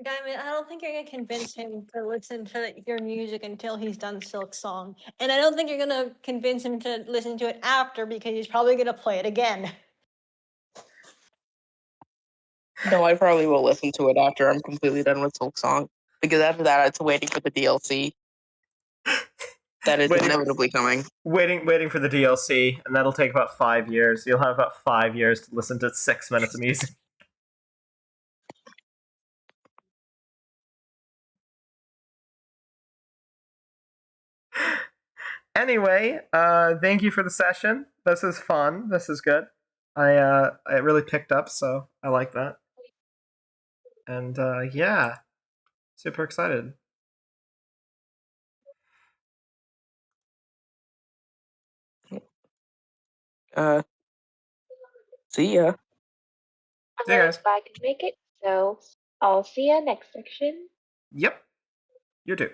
Diamond, I don't think you're gonna convince him to listen to your music until he's done Silk Song, and I don't think you're gonna convince him to listen to it after because he's probably gonna play it again. No, I probably will listen to it after I'm completely done with Silk Song. Because after that, it's waiting for the DLC. That is Waiting- inevitably coming. Waiting for the DLC, and that'll take about 5 years. You'll have about 5 years to listen to 6 minutes of music. Anyway, thank you for the session. This is fun. This is good. It really picked up, so I like that. And yeah, super excited. See ya. I'm See you really guys. glad I could make it, so I'll see you next section. Yep, you do.